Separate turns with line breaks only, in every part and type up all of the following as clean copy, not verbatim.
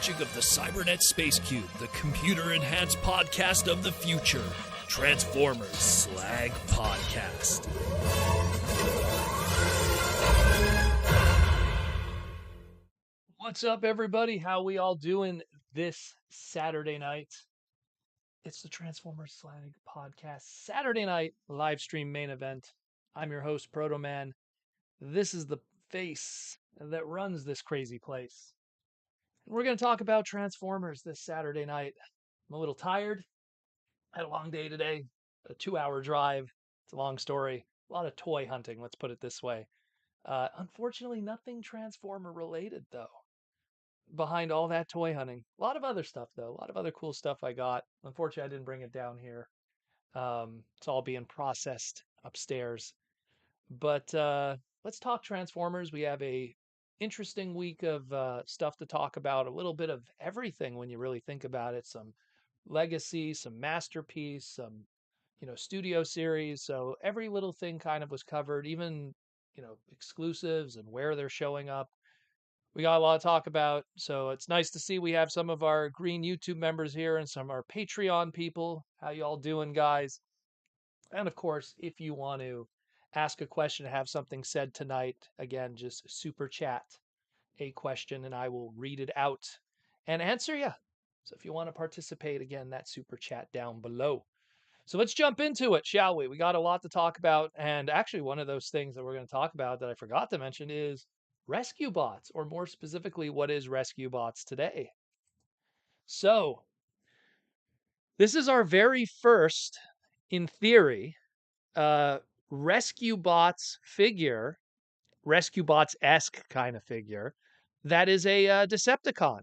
launching of the Cybernet Space Cube, the computer-enhanced podcast of the future. Transformers Slag Podcast. What's up, everybody? How we all doing this Saturday night? It's the Transformers Slag Podcast Saturday night live stream main event. I'm your host, Proto Man. This is the face that runs this crazy place. We're going to talk about Transformers this Saturday night. I'm a little tired. I had a long day today, a 2-hour drive. It's a long story. A lot of toy hunting, let's put it this way. Unfortunately, nothing Transformer related, though, behind all that toy hunting. A lot of other stuff, though. A lot of other cool stuff I got. Unfortunately, I didn't bring it down here. It's all being processed upstairs. But let's talk Transformers. We have a interesting week of stuff to talk about. A little bit of everything when you really think about it. Some legacy, some masterpiece, some studio series. So every little thing kind of was covered. Even exclusives and where they're showing up. We got a lot to talk about. So it's nice to see we have some of our green YouTube members here and some of our Patreon people. How you all doing, guys? And of course, if you want to ask a question, have something said tonight, again, just super chat a question and I will read it out and answer you. So if you want to participate, again, that super chat down below. So let's jump into it, shall we? We got a lot to talk about. And actually, one of those things that we're going to talk about that I forgot to mention is rescue bots, or more specifically, what is rescue bots today? So this is our very first, in theory, rescue bots figure, rescue bots-esque kind of figure, that is a Decepticon.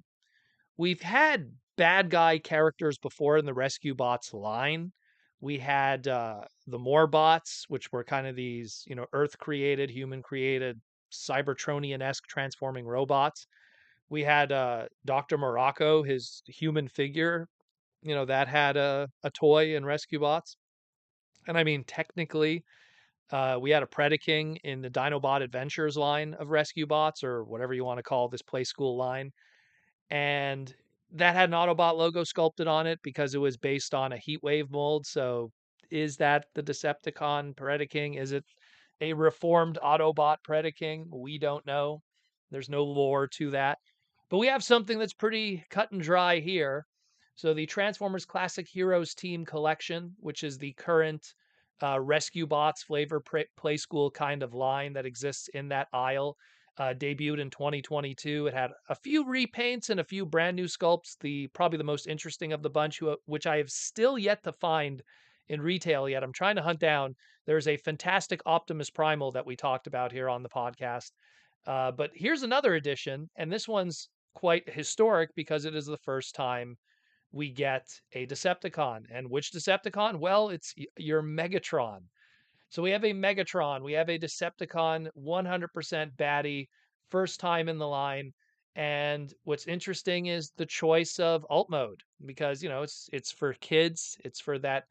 We've had bad guy characters before in the rescue bots line. We had the Morbots, which were kind of these, Earth-created, human-created, Cybertronian-esque transforming robots. We had Dr. Morocco, his human figure, that had a toy in rescue bots. And I mean, technically, we had a Predaking in the Dinobot Adventures line of rescue bots, or whatever you want to call this Play School line. And that had an Autobot logo sculpted on it because it was based on a Heatwave mold. So is that the Decepticon Predaking? Is it a reformed Autobot Predaking? We don't know. There's no lore to that. But we have something that's pretty cut and dry here. So the Transformers Classic Heroes Team Collection, which is the current Rescue Bots flavor Play School kind of line that exists in that aisle, debuted in 2022. It had a few repaints and a few brand new sculpts. Probably the most interesting of the bunch, which I have still yet to find in retail yet. I'm trying to hunt down. There's a fantastic Optimus Primal that we talked about here on the podcast. But here's another edition, and this one's quite historic because it is the first time we get a Decepticon. And which Decepticon? Well, it's your Megatron. So we have a Megatron, we have a Decepticon, 100% baddie, first time in the line. And what's interesting is the choice of alt mode, because it's for kids, it's for that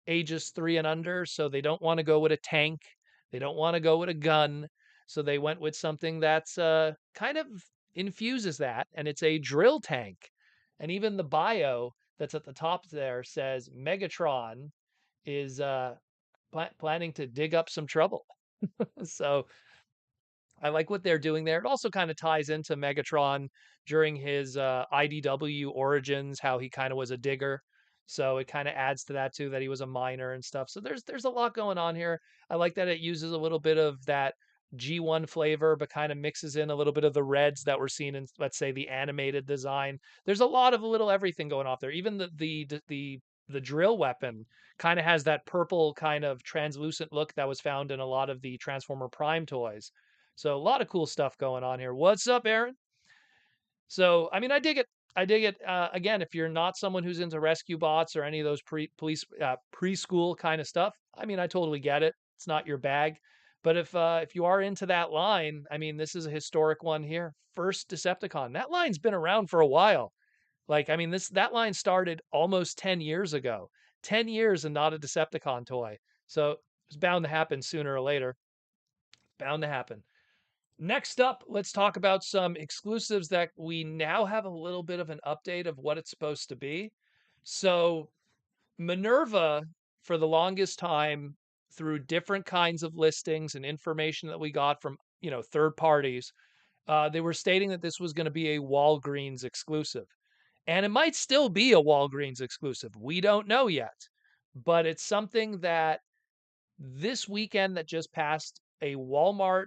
ages 3 and under, so they don't want to go with a tank, they don't want to go with a gun, so they went with something that's kind of infuses that, and it's a drill tank. And even the bio that's at the top there says Megatron is planning to dig up some trouble. So I like what they're doing there. It also kind of ties into Megatron during his IDW origins, how he kind of was a digger. So it kind of adds to that too, that he was a miner and stuff. So there's a lot going on here. I like that it uses a little bit of that G1 flavor, but kind of mixes in a little bit of the reds that we're seeing in, let's say, the animated design. There's a lot of a little everything going off there. Even the drill weapon kind of has that purple kind of translucent look that was found in a lot of the Transformer Prime toys. So a lot of cool stuff going on here. What's up, Aaron? So, I mean, I dig it. I dig it. Again, if you're not someone who's into rescue bots or any of those preschool kind of stuff, I mean, I totally get it. It's not your bag. But if you are into that line, I mean, this is a historic one here. First Decepticon. That line's been around for a while. Like, I mean, that line started almost 10 years ago. 10 years and not a Decepticon toy. So it's bound to happen sooner or later. Bound to happen. Next up, let's talk about some exclusives that we now have a little bit of an update of what it's supposed to be. So, Minerva, for the longest time, through different kinds of listings and information that we got from, third parties, they were stating that this was going to be a Walgreens exclusive. And it might still be a Walgreens exclusive. We don't know yet. But it's something that this weekend that just passed, a Walmart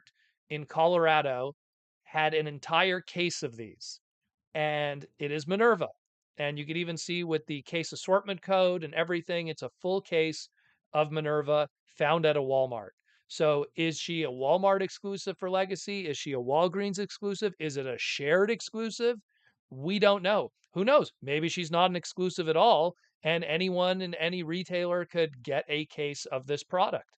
in Colorado had an entire case of these, and it is Minerva. And you can even see with the case assortment code and everything, it's a full case of Minerva found at a Walmart. So, is she a Walmart exclusive for Legacy? Is she a Walgreens exclusive? Is it a shared exclusive? We don't know. Who knows? Maybe she's not an exclusive at all, and anyone and any retailer could get a case of this product.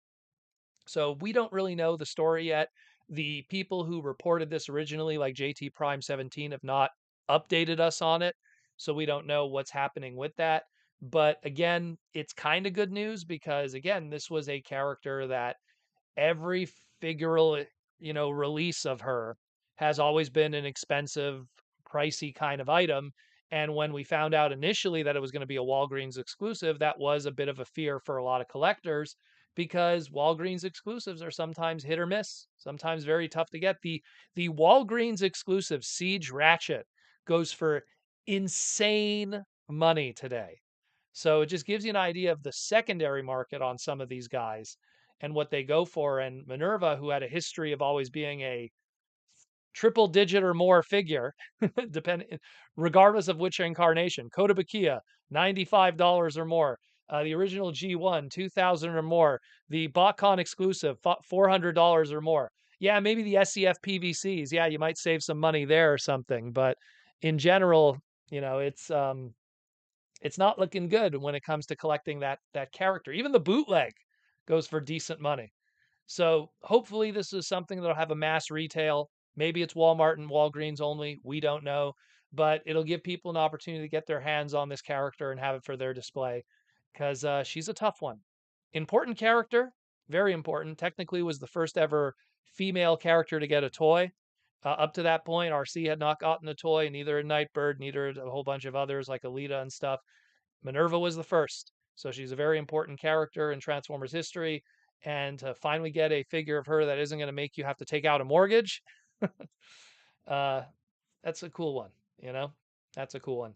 So we don't really know the story yet. The people who reported this originally, like JT Prime 17, have not updated us on it. So we don't know what's happening with that. But again, it's kind of good news because, again, this was a character that every figural, release of her has always been an expensive, pricey kind of item. And when we found out initially that it was going to be a Walgreens exclusive, that was a bit of a fear for a lot of collectors because Walgreens exclusives are sometimes hit or miss, sometimes very tough to get. The Walgreens exclusive Siege Ratchet goes for insane money today. So it just gives you an idea of the secondary market on some of these guys and what they go for. And Minerva, who had a history of always being a triple digit or more figure, depending regardless of which incarnation. Kotobukiya, $95 or more. The original G1, 2000 or more. The BotCon exclusive, $400 or more. Yeah, maybe the SCF PVCs. Yeah, you might save some money there or something. But in general, it's not looking good when it comes to collecting that character. Even the bootleg goes for decent money. So hopefully this is something that'll have a mass retail. Maybe it's Walmart and Walgreens only. We don't know, but it'll give people an opportunity to get their hands on this character and have it for their display because she's a tough one. Important character, very important. Technically, was the first ever female character to get a toy. Up to that point, RC had not gotten a toy, neither had Nightbird, neither had a whole bunch of others like Alita and stuff. Minerva was the first. So she's a very important character in Transformers history. And to finally get a figure of her that isn't going to make you have to take out a mortgage, uh, that's a cool one, you know? That's a cool one.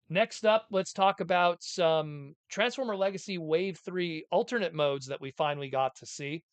Next up, let's talk about some Transformer Legacy Wave 3 alternate modes that we finally got to see.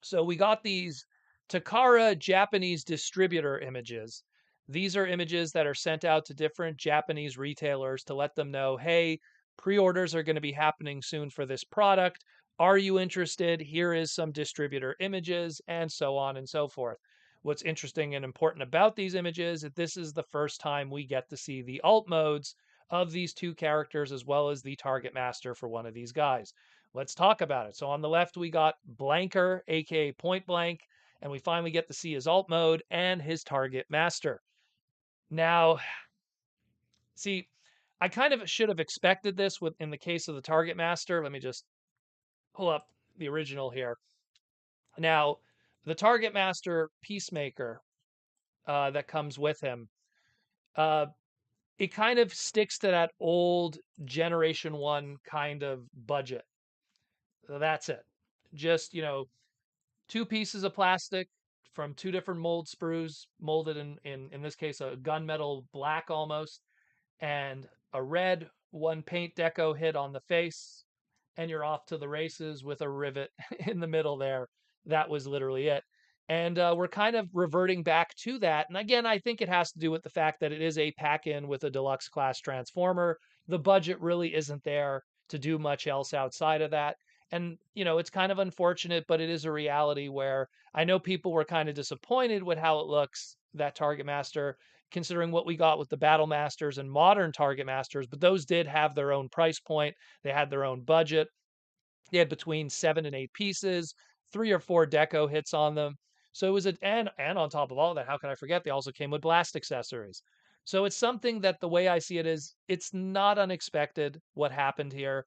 So we got these Takara Japanese distributor images. These are images that are sent out to different Japanese retailers to let them know, hey, pre-orders are going to be happening soon for this product. Are you interested? Here is some distributor images, and so on and so forth. What's interesting and important about these images is this is the first time we get to see the alt modes of these two characters as well as the target master for one of these guys. Let's talk about it. So on the left, we got Blanker, aka Point Blank, and we finally get to see his alt mode and his target master. Now, see, I kind of should have expected this with in the case of the target master. Let me just pull up the original here. Now, the target master Peacemaker that comes with him, uh, it kind of sticks to that old Generation 1 kind of budget. That's it. Just, two pieces of plastic from two different mold sprues, molded in this case a gunmetal black almost, and a red one paint deco hit on the face, and you're off to the races with a rivet in the middle there. That was literally it. And we're kind of reverting back to that. And again, I think it has to do with the fact that it is a pack in with a deluxe class transformer. The budget really isn't there to do much else outside of that. And, it's kind of unfortunate, but it is a reality where I know people were kind of disappointed with how it looks, that Target Master, considering what we got with the Battle Masters and modern Target Masters, but those did have their own price point. They had their own budget. They had between 7 and 8 pieces, 3 or 4 deco hits on them. So it was and on top of all that, how can I forget? They also came with blast accessories. So it's something that the way I see it is, it's not unexpected what happened here,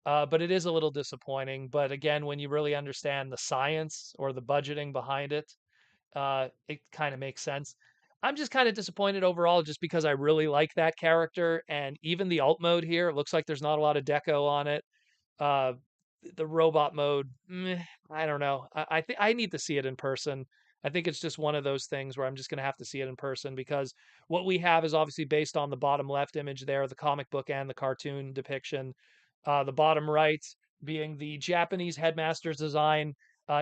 but it is a little disappointing. But again, when you really understand the science or the budgeting behind it, it kind of makes sense. I'm just kind of disappointed overall just because I really like that character. And even the alt mode here, it looks like there's not a lot of deco on it. Uh, the robot mode, meh, I don't know. I think I need to see it in person. I think it's just one of those things where I'm just going to have to see it in person because what we have is obviously based on the bottom left image there, the comic book and the cartoon depiction. The bottom right being the Japanese headmaster's design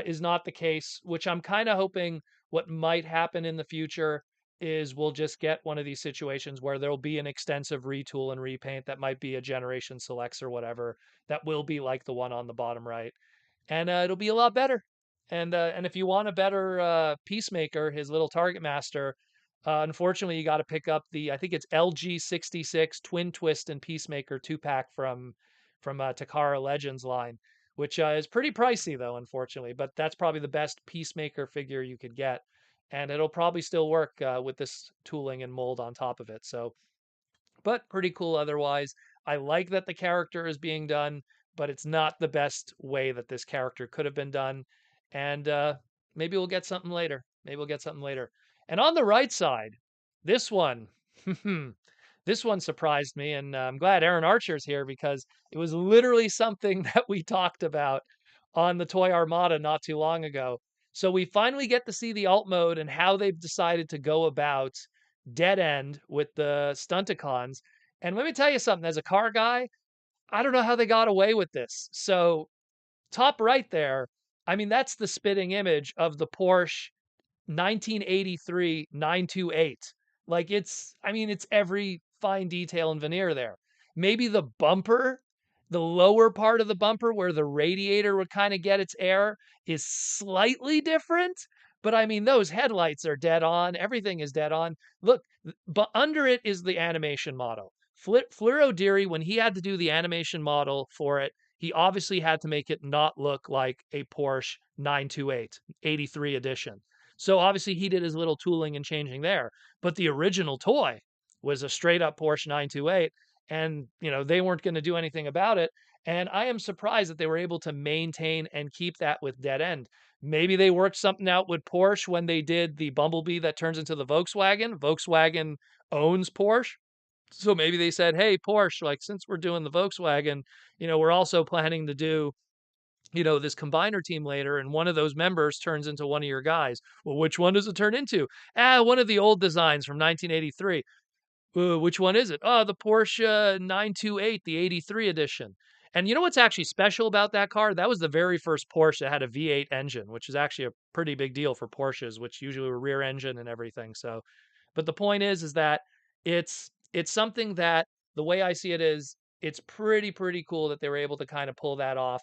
is not the case, which I'm kind of hoping what might happen in the future is we'll just get one of these situations where there'll be an extensive retool and repaint that might be a generation selects or whatever that will be like the one on the bottom right, and it'll be a lot better. And if you want a better Peacemaker, his little Target Master, unfortunately you got to pick up the I think it's LG66 Twin Twist and Peacemaker 2 pack from Takara Legends line, which is pretty pricey though, unfortunately. But that's probably the best Peacemaker figure you could get, and it'll probably still work with this tooling and mold on top of it. So but pretty cool otherwise. I like that the character is being done, but it's not the best way that this character could have been done. And maybe we'll get something later. Maybe we'll get something later. And on the right side, this one, this one surprised me, and I'm glad Aaron Archer's here because it was literally something that we talked about on the Toy Armada not too long ago. So we finally get to see the alt mode and how they've decided to go about dead end with the stunticons. And let me tell you something, as a car guy, I don't know how they got away with this. So, top right there, I mean, that's the spitting image of the Porsche 1983 928. Like I mean, it's every fine detail and veneer there. Maybe the bumper, the lower part of the bumper where the radiator would kind of get its air is slightly different. But I mean, those headlights are dead on. Everything is dead on. Look, but under it is the animation model. Fluro Deary, when he had to do the animation model for it, he obviously had to make it not look like a Porsche 928 83 edition. So obviously he did his little tooling and changing there. But the original toy was a straight up Porsche 928, and they weren't going to do anything about it. And I am surprised that they were able to maintain and keep that with dead end. Maybe they worked something out with Porsche when they did the Bumblebee that turns into the Volkswagen. Volkswagen owns Porsche. So maybe they said, "Hey, Porsche, like since we're doing the Volkswagen, we're also planning to do this combiner team later, and one of those members turns into one of your guys. Well, which one does it turn into? One of the old designs from 1983. Which one is it? Oh, the Porsche 928, the 83 edition. And you know what's actually special about that car? That was the very first Porsche that had a V8 engine, which is actually a pretty big deal for Porsches, which usually were rear engine and everything. So, but the point is that it's something that the way I see it is it's pretty cool that they were able to kind of pull that off.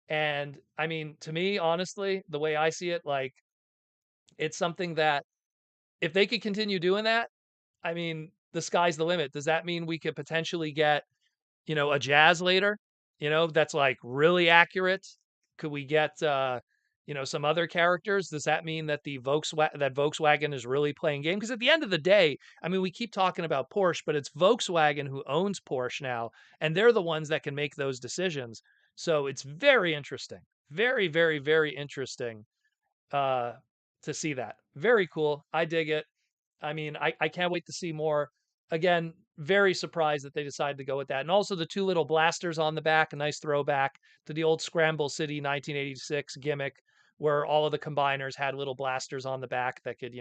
And I mean, to me, honestly, the way I see it, like it's something that if they could continue doing that, I mean, the sky's the limit. Does that mean we could potentially get, a Jazz later, that's like really accurate? Could we get, some other characters? Does that mean that that Volkswagen is really playing game? Because at the end of the day, I mean, we keep talking about Porsche, but it's Volkswagen who owns Porsche now, and they're the ones that can make those decisions. So it's very interesting, very interesting uh, to see that. Very cool. I dig it. I mean, I can't wait to see more. Again, very surprised that they decided to go with that. And also the two little blasters on the back, a nice throwback to the old Scramble City 1986 gimmick where all of the combiners had little blasters on the back that could,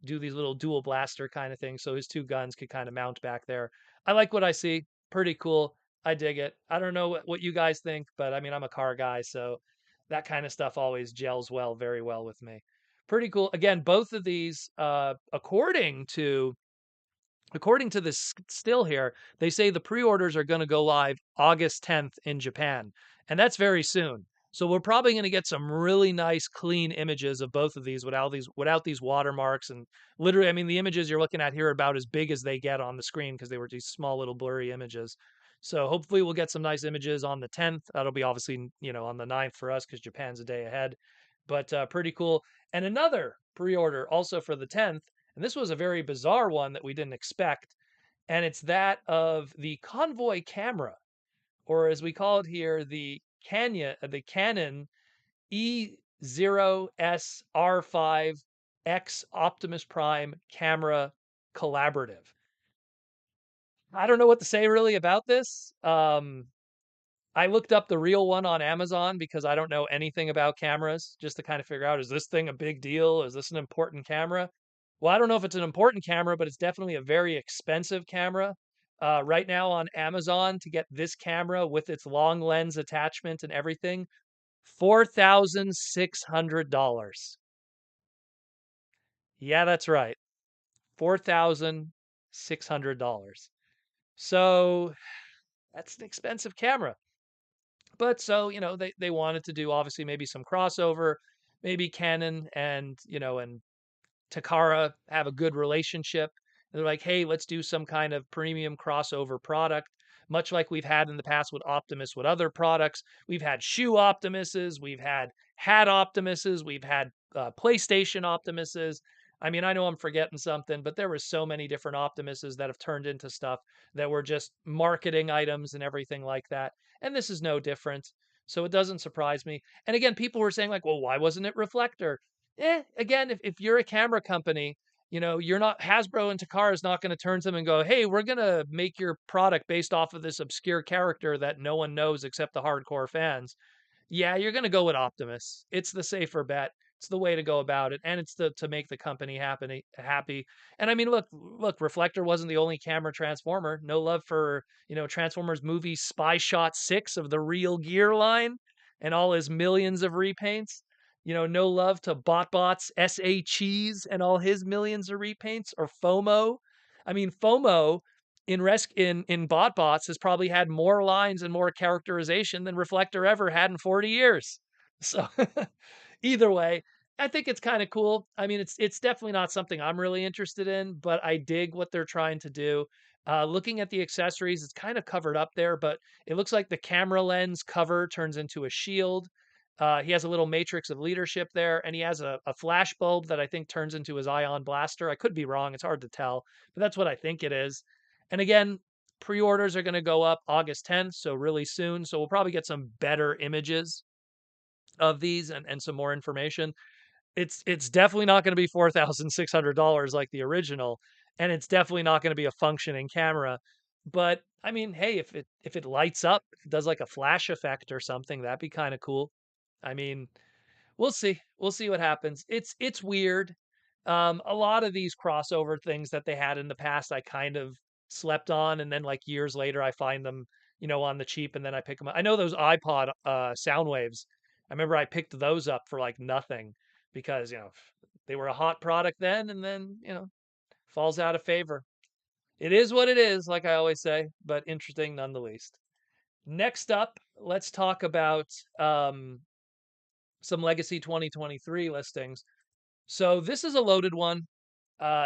do these little dual blaster kind of things. So his two guns could kind of mount back there. I like what I see. Pretty cool. I dig it. I don't know what you guys think, but I mean, I'm a car guy, so that kind of stuff always gels very well with me. Pretty cool. Again, both of these, according to this still here, they say the pre-orders are going to go live August 10th in Japan, and that's very soon. So we're probably going to get some really nice, clean images of both of these without these watermarks. And literally, I mean, the images you're looking at here are about as big as they get on the screen because they were these small little blurry images. So hopefully we'll get some nice images on the 10th. That'll be obviously on the 9th for us because Japan's a day ahead. But pretty cool. And another pre-order also for the 10th, and this was a very bizarre one that we didn't expect, and it's that of the convoy camera, or as we call it here, the Canon E0SR5 X Optimus Prime camera collaborative. I don't know what to say really about this. I looked up the real one on Amazon because I don't know anything about cameras, just to kind of figure out, is this thing a big deal? Is this an important camera? Well, I don't know if it's an important camera, but it's definitely a very expensive camera. Right now on Amazon, to get this camera with its long lens attachment and everything, $4,600. Yeah, that's right. $4,600. So that's an expensive camera. But so, they wanted to do obviously maybe some crossover, maybe Canon and Takara have a good relationship. They're like, hey, let's do some kind of premium crossover product, much like we've had in the past with Optimus with other products. We've had shoe Optimuses, we've had hat Optimuses, we've had PlayStation Optimuses. I mean, I know I'm forgetting something, but there were so many different Optimuses that have turned into stuff that were just marketing items and everything like that. And this is no different. So it doesn't surprise me. And again, people were saying, like, well, why wasn't it Reflector? Again, if you're a camera company, you're not Hasbro and Takara is not going to turn to them and go, hey, we're going to make your product based off of this obscure character that no one knows except the hardcore fans. Yeah, you're going to go with Optimus. It's the safer bet. It's the way to go about it, and it's to make the company happy. And I mean, look, Reflector wasn't the only camera transformer. No love for Transformers movie Spy Shot 6 of the Real Gear line and all his millions of repaints. No love to BotBot's SA Cheese and all his millions of repaints, or FOMO. I mean, FOMO in BotBots has probably had more lines and more characterization than Reflector ever had in 40 years. So either way, I think it's kind of cool. I mean, it's definitely not something I'm really interested in, but I dig what they're trying to do. Looking at the accessories, it's kind of covered up there, but it looks like the camera lens cover turns into a shield. He has a little matrix of leadership there, and he has a flash bulb that I think turns into his ion blaster. I could be wrong; it's hard to tell, but that's what I think it is. And again, pre-orders are going to go up August 10th, so really soon. So we'll probably get some better images of these and some more information. It's definitely not going to be $4,600 like the original, and it's definitely not going to be a functioning camera. But I mean, hey, if it lights up, if it does like a flash effect or something, that'd be kind of cool. I mean, we'll see. We'll see what happens. It's weird. A lot of these crossover things that they had in the past, I kind of slept on, and then like years later, I find them, on the cheap, and then I pick them up. I know those iPod sound waves. I remember I picked those up for like nothing because they were a hot product then, and then falls out of favor. It is what it is, like I always say, but interesting none the least. Next up, let's talk about some Legacy 2023 listings. So this is a loaded one.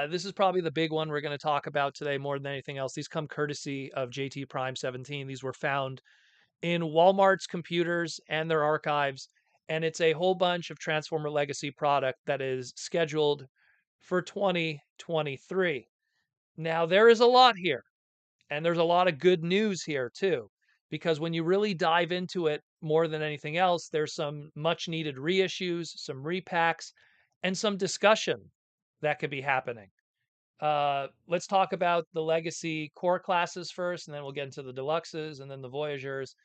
This is probably the big one we're going to talk about today more than anything else. These come courtesy of JT Prime 17. These were found in Walmart's computers and their archives, and it's a whole bunch of Transformer Legacy product that is scheduled for 2023. Now, there is a lot here, and there's a lot of good news here too, because when you really dive into it more than anything else, there's some much needed reissues, some repacks, and some discussion that could be happening. Let's talk about the legacy core classes first, and then we'll get into the deluxes and then the Voyagers.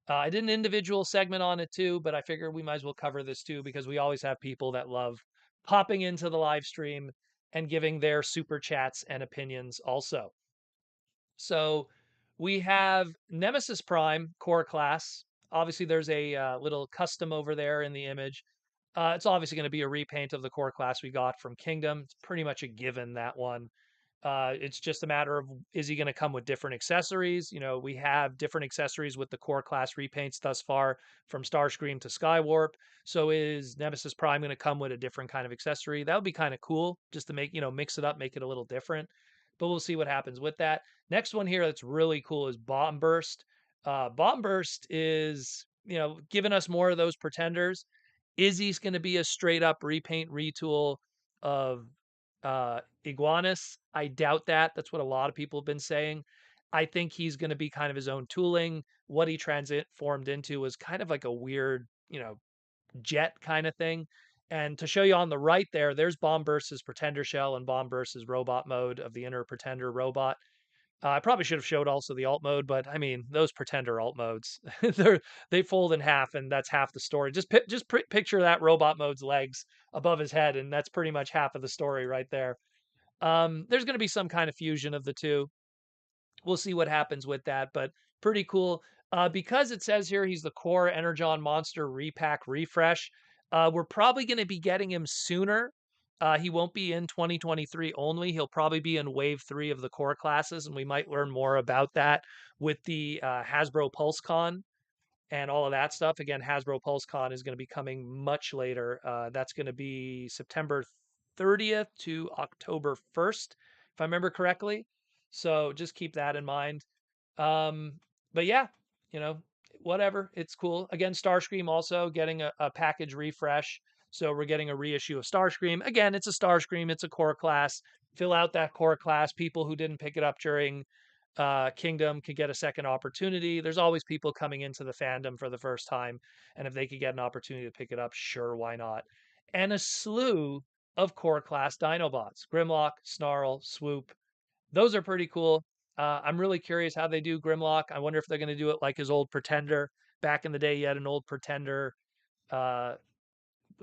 I did an individual segment on it too, but I figured we might as well cover this too because we always have people that love popping into the live stream and giving their super chats and opinions also. So we have Nemesis Prime core class. Obviously, there's a little custom over there in the image. It's obviously going to be a repaint of the core class we got from Kingdom. It's pretty much a given, that one. It's just a matter of, is he going to come with different accessories? We have different accessories with the core class repaints thus far, from Starscream to Skywarp. So is Nemesis Prime going to come with a different kind of accessory? That would be kind of cool, just to make, mix it up, make it a little different. But we'll see what happens with that. Next one here that's really cool is Bomb Burst. Bomb Burst is, giving us more of those pretenders. Izzy's going to be a straight up repaint retool of Iguanus. I doubt that. That's what a lot of people have been saying. I think he's going to be kind of his own tooling. What he transformed into was kind of like a weird, jet kind of thing. And to show you on the right there, there's Bomb Burst's Pretender Shell and Bomb Burst's Robot Mode of the inner Pretender robot. I probably should have showed also the alt mode, but I mean, those Pretender alt modes, they fold in half, and that's half the story. Just picture that robot mode's legs above his head, and that's pretty much half of the story right there. There's going to be some kind of fusion of the two. We'll see what happens with that, but pretty cool. Because it says here he's the core Energon Monster repack refresh, we're probably going to be getting him sooner. He won't be in 2023 only. He'll probably be in Wave 3 of the core classes, and we might learn more about that with the Hasbro PulseCon and all of that stuff. Again, Hasbro PulseCon is going to be coming much later. That's going to be September 30th to October 1st, if I remember correctly. So just keep that in mind. Um, but yeah, you know, whatever. It's cool. Again, Starscream also getting a package refresh. So we're getting a reissue of Starscream. Again, it's a Starscream. It's a core class. Fill out that core class. People who didn't pick it up during Kingdom could get a second opportunity. There's always people coming into the fandom for the first time, and if they could get an opportunity to pick it up, sure, why not? And a slew of core class Dinobots: Grimlock, Snarl, Swoop. Those are pretty cool. I'm really curious how they do Grimlock. I wonder if they're going to do it like his old Pretender. Back in the day, he had an old Pretender. Uh,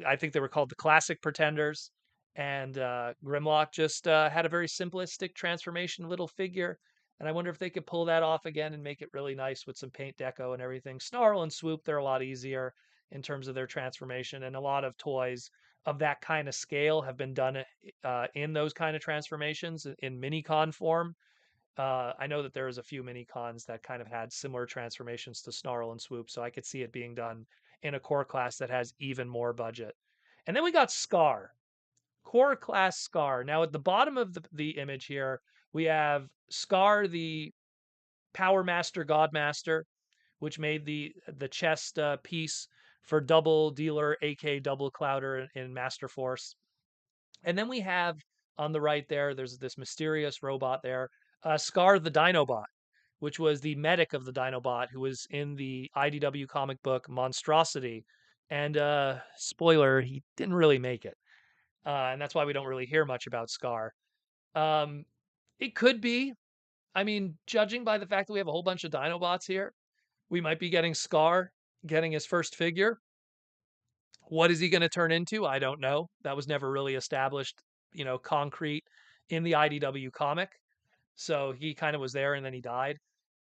I think they were called the Classic Pretenders. And Grimlock just had a very simplistic transformation little figure. And I wonder if they could pull that off again and make it really nice with some paint deco and everything. Snarl and Swoop, they're a lot easier in terms of their transformation. And a lot of toys of that kind of scale have been done in those kind of transformations in mini con form. I know that there's a few mini cons that kind of had similar transformations to Snarl and Swoop, so I could see it being done in a core class that has even more budget. And then we got Scar, core class Scar. Now at the bottom of the image here, we have Scar, the Power Master Godmaster, which made the chest piece for Double Dealer, AK Double Clouder in Master Force. And then we have on the right there, there's this mysterious robot there, Scar the Dinobot, which was the medic of the Dinobot who was in the IDW comic book Monstrosity. And spoiler, he didn't really make it. And that's why we don't really hear much about Scar. Um, it could be, I mean, judging by the fact that we have a whole bunch of Dinobots here, we might be getting Scar getting his first figure. What is he going to turn into? I don't know. That was never really established, concrete in the IDW comic. So he kind of was there and then he died.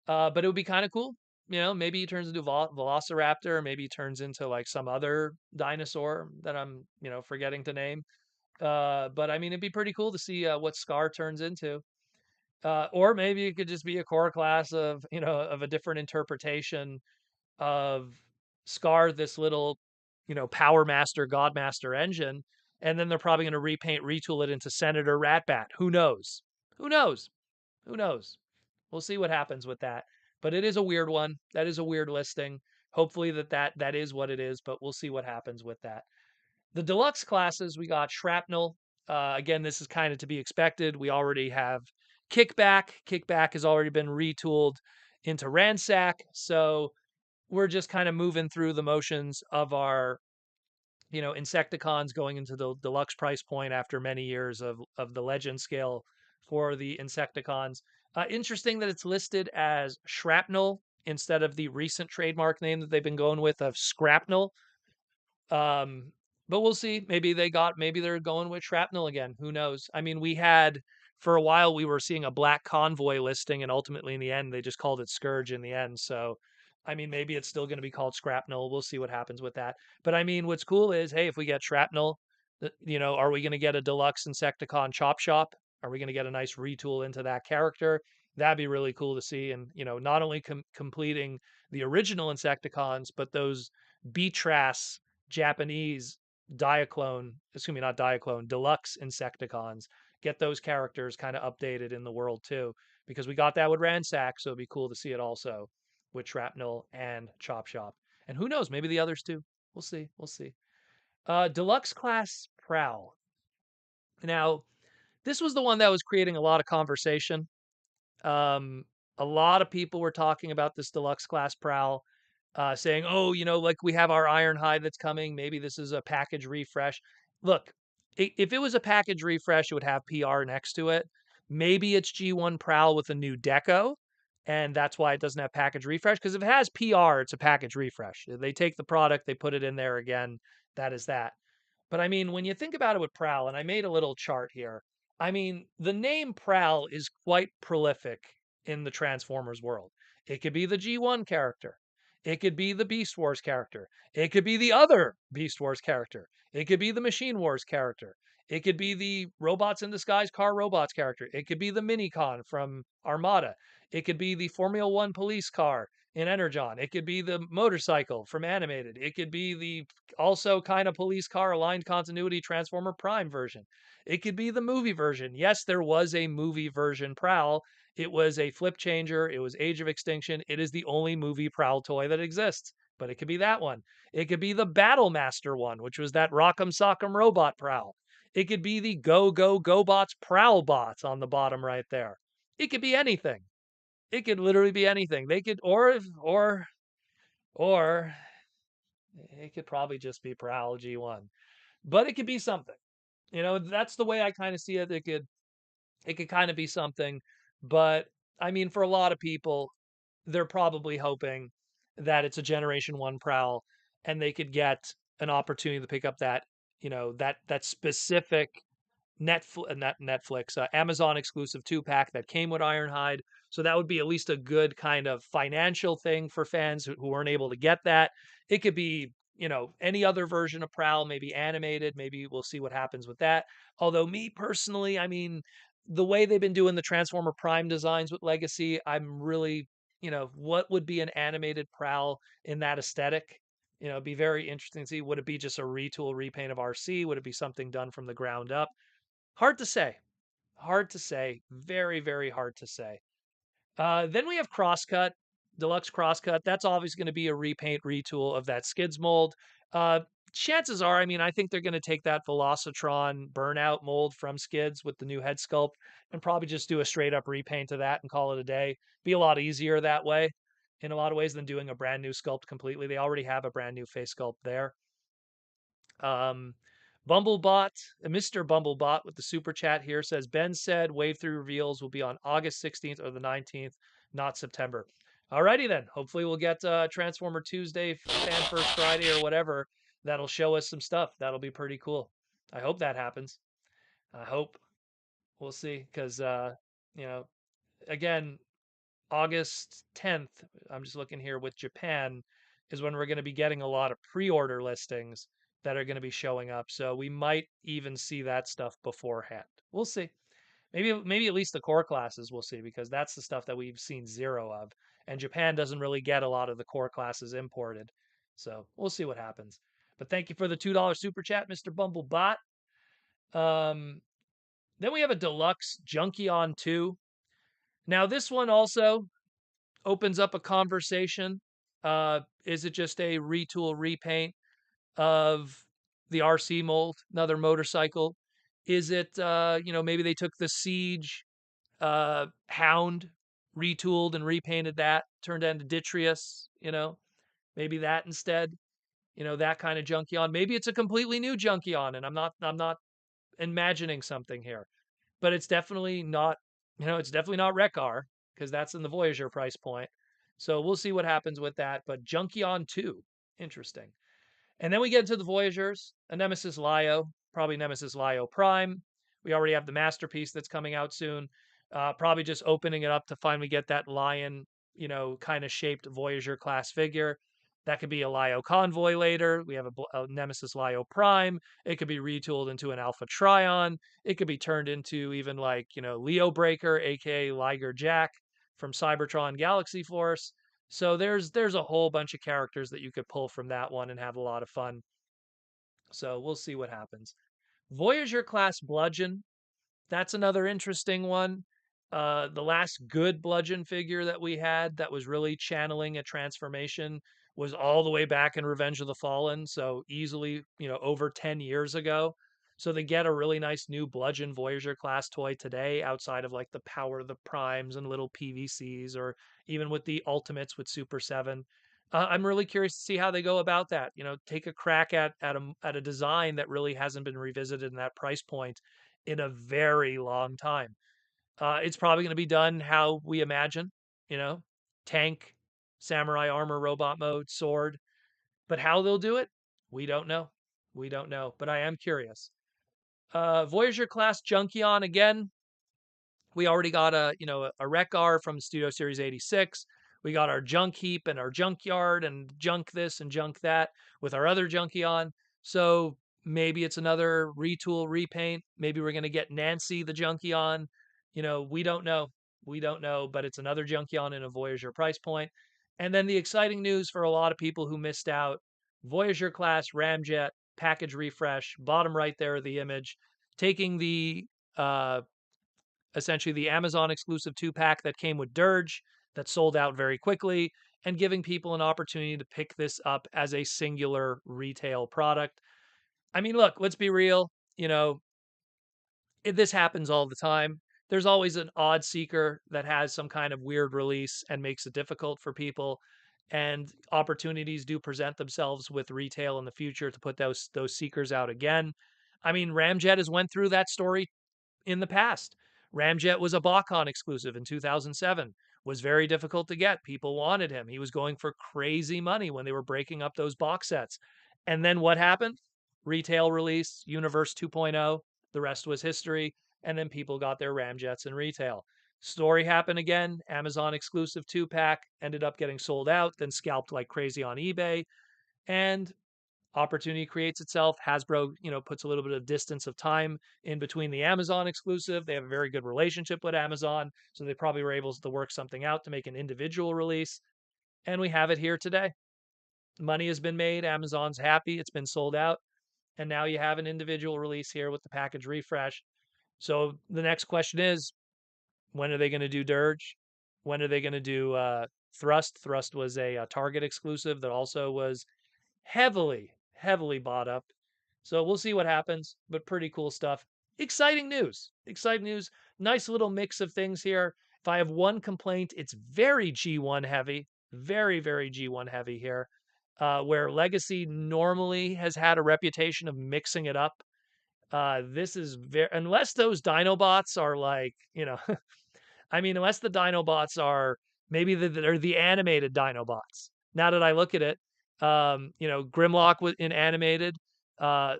But it would be kind of cool. Maybe he turns into a Velociraptor, or maybe he turns into like some other dinosaur that I'm, forgetting to name. But I mean, it'd be pretty cool to see what Scar turns into. Or maybe it could just be a core class of, of a different interpretation of Scar, this little, Power Master, Godmaster engine, and then they're probably going to retool it into Senator Ratbat. Who knows? Who knows? Who knows? We'll see what happens with that. But it is a weird one. That is a weird listing. Hopefully that is what it is, but we'll see what happens with that. The deluxe classes, we got Shrapnel. Again, this is kind of to be expected. We already have Kickback. Kickback has already been retooled into Ransack. So we're just kind of moving through the motions of our, Insecticons going into the deluxe price point after many years of the legend scale for the Insecticons. Interesting that it's listed as Shrapnel instead of the recent trademark name that they've been going with of Scrapnel. Um, but we'll see. Maybe they're going with Shrapnel again. Who knows? I mean, for a while we were seeing a Black Convoy listing, and ultimately in the end they just called it Scourge in the end. So, I mean, maybe it's still going to be called Scrapnel. We'll see what happens with that. But I mean, what's cool is, hey, if we get Shrapnel, are we going to get a deluxe Insecticon Chop Shop? Are we going to get a nice retool into that character? That'd be really cool to see. And not only completing the original Insecticons, but those Beatras Japanese Diaclone, excuse me, not Diaclone, deluxe Insecticons. Get those characters kind of updated in the world too, because we got that with Ransack, so it'd be cool to see it also with Shrapnel and Chop Shop. And who knows, maybe the others too. We'll see. We'll see. Deluxe class Prowl. Now, this was the one that was creating a lot of conversation. Um, a lot of people were talking about this deluxe class Prowl. saying, oh, like we have our Ironhide that's coming. Maybe this is a package refresh. Look, if it was a package refresh, it would have PR next to it. Maybe it's G1 Prowl with a new deco, and that's why it doesn't have package refresh. Because if it has PR, it's a package refresh. They take the product, they put it in there again. That is that. But I mean, when you think about it with Prowl, and I made a little chart here, I mean, the name Prowl is quite prolific in the Transformers world. It could be the G1 character. It could be the Beast Wars character. It could be the other Beast Wars character. It could be the Machine Wars character. It could be the Robots in Disguise Car Robots character. It could be the Minicon from Armada. It could be the Formula One police car in Energon. It could be the motorcycle from Animated. It could be the also kind of police car aligned continuity Transformer Prime version. It could be the movie version. Yes, there was a movie version Prowl. It was a flip changer. It was Age of Extinction. It is the only movie Prowl toy that exists, but it could be that one. It could be the Battle Master one, which was that Rock'em Sock'em Robot Prowl. It could be the Go Go GoBots Prowl bots on the bottom right there. It could be anything. It could literally be anything. They could, or it could probably just be Prowl G1, but it could be something. That's the way I kind of see it. It could kind of be something, but I mean, for a lot of people, they're probably hoping that it's a Generation One Prowl, and they could get an opportunity to pick up that specific Netflix, Amazon exclusive 2-pack that came with Ironhide. So that would be at least a good kind of financial thing for fans who weren't able to get that. It could be, any other version of Prowl, maybe animated. Maybe we'll see what happens with that. Although, me personally, I mean, the way they've been doing the Transformer Prime designs with Legacy, I'm really, what would be an animated Prowl in that aesthetic? It'd be very interesting to see. Would it be just a retool repaint of RC? Would it be something done from the ground up? Hard to say. Hard to say. Very, very hard to say. Then we have Crosscut, Deluxe Crosscut. That's obviously going to be a repaint, retool of that Skids mold. Uh, Chances are, I mean, I think they're going to take that Velocitron Burnout mold from Skids with the new head sculpt and probably just do a straight up repaint of that and call it a day. Be a lot easier that way in a lot of ways than doing a brand new sculpt completely. They already have a brand new face sculpt there. Um, Bumblebot, Mr. Bumblebot with the super chat here says Ben said wave 3 reveals will be on August 16th or the 19th, not September. Alrighty then. Hopefully we'll get Transformer Tuesday, Fan First Friday, or whatever. That'll show us some stuff. That'll be pretty cool. I hope that happens. I hope. We'll see. Because, you know, again, August 10th, I'm just looking here with Japan, is when we're going to be getting a lot of pre order listings that are going to be showing up. So we might even see that stuff beforehand. We'll see. Maybe at least the core classes we'll see, because that's the stuff that we've seen zero of. And Japan doesn't really get a lot of the core classes imported. So we'll see what happens. But thank you for the $2 super chat, Mr. Bumblebot. Um, then we have a deluxe Junkion 2. Now, this one also opens up a conversation. Is it just a retool repaint of the RC mold, another motorcycle? Is it, maybe they took the Siege Hound, retooled and repainted that, turned into Dittrius, maybe that instead, that kind of Junkion. Maybe it's a completely new Junkion, and I'm not imagining something here, but it's definitely not, it's definitely not Rekar, because that's in the Voyager price point. So we'll see what happens with that. But Junkion 2, interesting. And then we get into the Voyagers, a Nemesis Lio, probably Nemesis Lio Prime. We already have the Masterpiece that's coming out soon. Probably just opening it up to finally get that Lion, kind of shaped Voyager class figure. That could be a Lio Convoy later. We have a Nemesis Lio Prime. It could be retooled into an Alpha Trion. It could be turned into even like, Leo Breaker, aka Liger Jack from Cybertron Galaxy Force. So there's a whole bunch of characters that you could pull from that one and have a lot of fun. So we'll see what happens. Voyager class Bludgeon, that's another interesting one. The last good Bludgeon figure that we had that was really channeling a transformation was all the way back in Revenge of the Fallen, so easily, over 10 years ago. So they get a really nice new Bludgeon Voyager class toy today, outside of like the Power of the Primes and little PVCs, or even with the Ultimates with Super 7. I'm really curious to see how they go about that. Take a crack at a design that really hasn't been revisited in that price point in a very long time. It's probably going to be done how we imagine, you know, tank, samurai armor, robot mode, sword. But how they'll do it, we don't know. We don't know. But I am curious. Voyager class Junkion again. We already got a Wreck-R from Studio Series 86. We got our junk heap and our junkyard and junk this and junk that with our other Junkion. So maybe it's another retool, repaint. Maybe we're going to get Nancy the Junkion. We don't know. We don't know, but it's another Junkion in a Voyager price point. And then the exciting news for a lot of people who missed out, Voyager class Ramjet package refresh, bottom right there of the image, taking the essentially the Amazon exclusive 2-pack that came with Dirge that sold out very quickly, and giving people an opportunity to pick this up as a singular retail product. I mean, look, let's be real. This happens all the time. There's always an odd seeker that has some kind of weird release and makes it difficult for people. And opportunities do present themselves with retail in the future to put those seekers out again. I mean, Ramjet has went through that story in the past. Ramjet was a BotCon exclusive in 2007, was very difficult to get. People wanted him. He was going for crazy money when they were breaking up those box sets. And then what happened? Retail release, Universe 2.0, the rest was history. And then people got their Ramjets in retail. Story happened again. Amazon exclusive 2-pack ended up getting sold out, then scalped like crazy on eBay. And opportunity creates itself. Hasbro, puts a little bit of distance of time in between the Amazon exclusive. They have a very good relationship with Amazon, so they probably were able to work something out to make an individual release. And we have it here today. Money has been made. Amazon's happy. It's been sold out. And now you have an individual release here with the package refresh. So the next question is, when are they going to do Dirge? When are they going to do Thrust? Thrust was a Target exclusive that also was heavily, heavily bought up. So we'll see what happens, but pretty cool stuff. Exciting news. Exciting news. Nice little mix of things here. If I have one complaint, it's very G1 heavy. Very, very G1 heavy here. Where Legacy normally has had a reputation of mixing it up. This is very, unless those Dinobots are like, I mean, unless the Dinobots are maybe they're the animated Dinobots. Now that I look at it, Grimlock was in animated,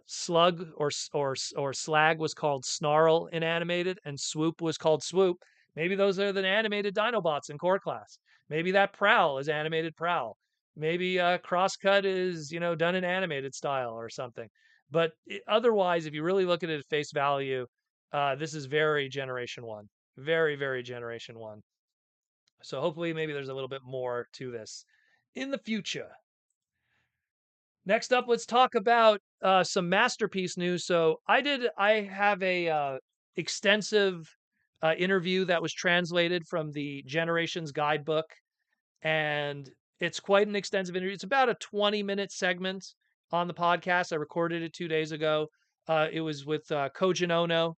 Slug or Slag was called Snarl in animated, and Swoop was called Swoop. Maybe those are the animated Dinobots in core class. Maybe that Prowl is animated Prowl. Maybe Crosscut is done in animated style or something. But otherwise, if you really look at it at face value, this is very Generation One. Very, very Generation 1. So hopefully maybe there's a little bit more to this in the future. Next up, let's talk about some masterpiece news. So I have a extensive interview that was translated from the Generations Guidebook, and it's quite an extensive interview. It's about a 20-minute segment on the podcast. I recorded it 2 days ago. It was with Kojin Ono,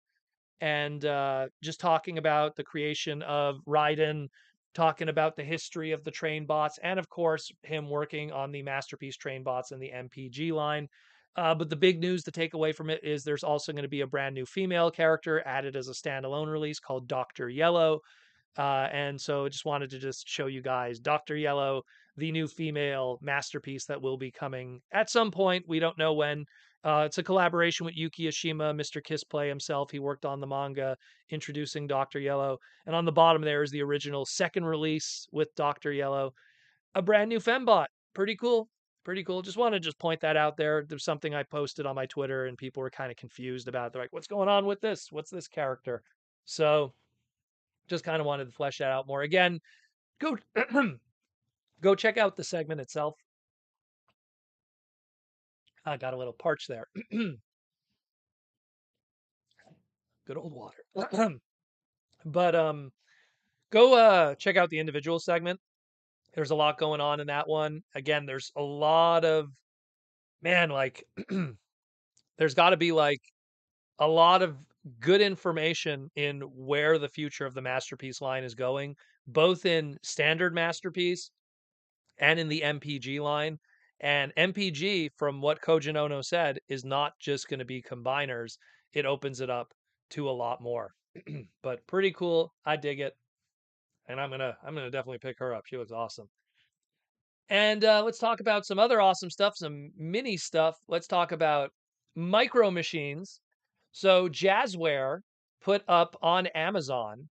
and just talking about the creation of Raiden, talking about the history of the train bots, and of course, him working on the Masterpiece train bots in the MPG line. But the big news to take away from it is there's also going to be a brand new female character added as a standalone release called Dr. Yellow. And so I just wanted to just show you guys Dr. Yellow, the new female masterpiece that will be coming at some point. We don't know when. It's a collaboration with Yuki Yoshima, Mr. Kissplay himself. He worked on the manga introducing Dr. Yellow. And on the bottom there is the original second release with Dr. Yellow, a brand new fembot. Pretty cool. Pretty cool. Just want to just point that out there. There's something I posted on my Twitter and people were kind of confused about it. They're like, what's going on with this? What's this character? So just kind of wanted to flesh that out more. Again, go go check out the segment itself. I got a little parched there. Good old water. But go check out the individual segment. There's a lot going on in that one. Again, there's a lot of man, like there's got to be like a lot of good information in where the future of the Masterpiece line is going, both in standard Masterpiece and in the MPG line. And MPG, from what Kojin Ono said, is not just going to be combiners. It opens it up to a lot more. But pretty cool. I dig it. And I'm gonna definitely pick her up. She looks awesome. And let's talk about some other awesome stuff, some mini stuff. Let's talk about micro machines. So Jazzware put up on Amazon,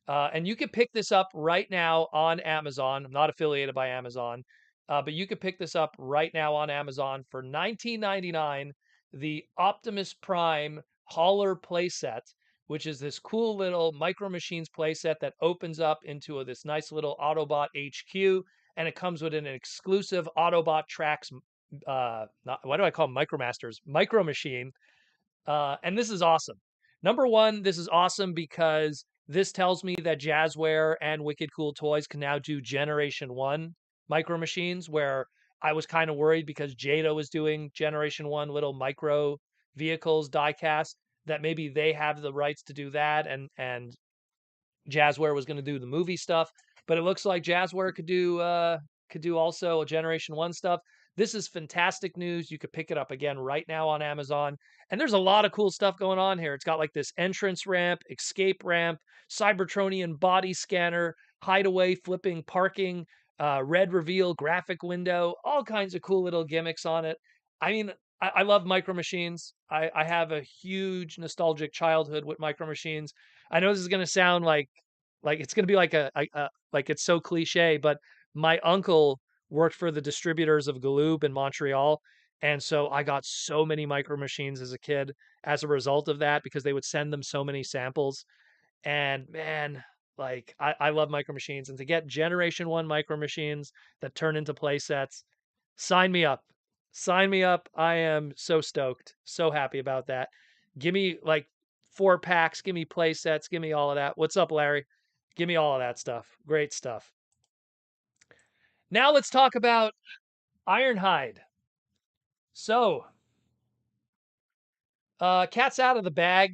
and you can pick this up right now on Amazon. I'm not affiliated by Amazon, but you can pick this up right now on Amazon for $19.99. The Optimus Prime Hauler playset, which is this cool little Micro Machines playset that opens up into this nice little Autobot HQ, and it comes with an exclusive Autobot Tracks. Why do I call them Micromasters? Micro Machine, and this is awesome. Number one, this is awesome because this tells me that Jazzware and Wicked Cool Toys can now do Generation 1 micro machines, where I was kind of worried because Jado was doing Generation 1 little micro vehicles diecast, that maybe they have the rights to do that, and Jazzware was going to do the movie stuff, but it looks like Jazzware could do also a Generation 1 stuff. This is fantastic news. You could pick it up again right now on Amazon. And there's a lot of cool stuff going on here. It's got like this entrance ramp, escape ramp, Cybertronian body scanner, hideaway, flipping, parking, red reveal, graphic window, all kinds of cool little gimmicks on it. I mean, I love Micro Machines. I have a huge nostalgic childhood with Micro Machines. I know this is going to sound like it's going to be like like it's so cliche, but my uncle worked for the distributors of Galoob in Montreal, and so I got so many Micro Machines as a kid as a result of that, because they would send them so many samples. And man, like I love Micro Machines, and to get Generation 1 Micro Machines that turn into play sets, sign me up. Sign me up. I am so stoked. So happy about that. Give me like 4 packs, give me play sets, give me all of that. What's up, Larry? Give me all of that stuff. Great stuff. Now let's talk about Ironhide. So, cat's out of the bag.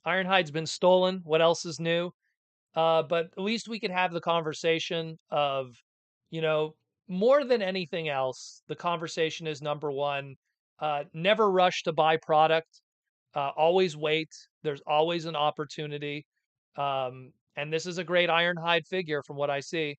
Ironhide's been stolen. What else is new? But at least we could have the conversation of, you know, more than anything else, the conversation is number one, never rush to buy product. Always wait. There's always an opportunity. And this is a great Ironhide figure from what I see.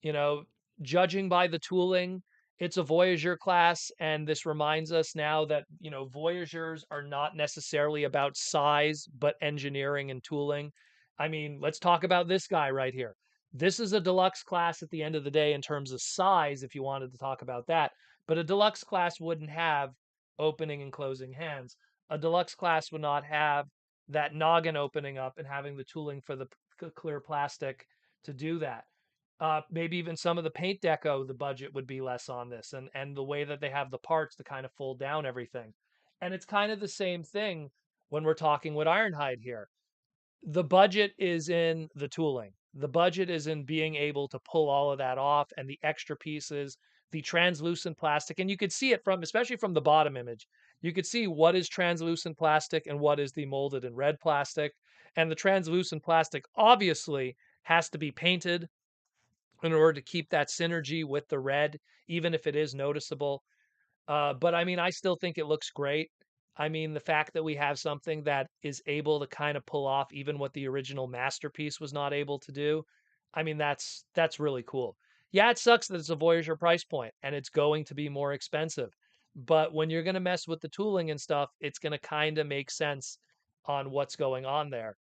You know, judging by the tooling, it's a Voyager class, and this reminds us now that, Voyagers are not necessarily about size, but engineering and tooling. I mean, let's talk about this guy right here. This is a deluxe class at the end of the day in terms of size, if you wanted to talk about that. But a deluxe class wouldn't have opening and closing hands. A deluxe class would not have that noggin opening up and having the tooling for the clear plastic to do that. Maybe even some of the paint deco, the budget would be less on this, and the way that they have the parts to kind of fold down everything. And it's kind of the same thing when we're talking with Ironhide here. The budget is in the tooling. The budget is in being able to pull all of that off, and the extra pieces, the translucent plastic. And you could see it from, especially from the bottom image, you could see what is translucent plastic and what is the molded and red plastic. And the translucent plastic obviously has to be painted in order to keep that synergy with the red, even if it is noticeable. But I mean, I still think it looks great. I mean, the fact that we have something that is able to kind of pull off even what the original masterpiece was not able to do, I mean, that's really cool. Yeah, it sucks that it's a Voyager price point and it's going to be more expensive. But when you're going to mess with the tooling and stuff, it's going to kind of make sense on what's going on there.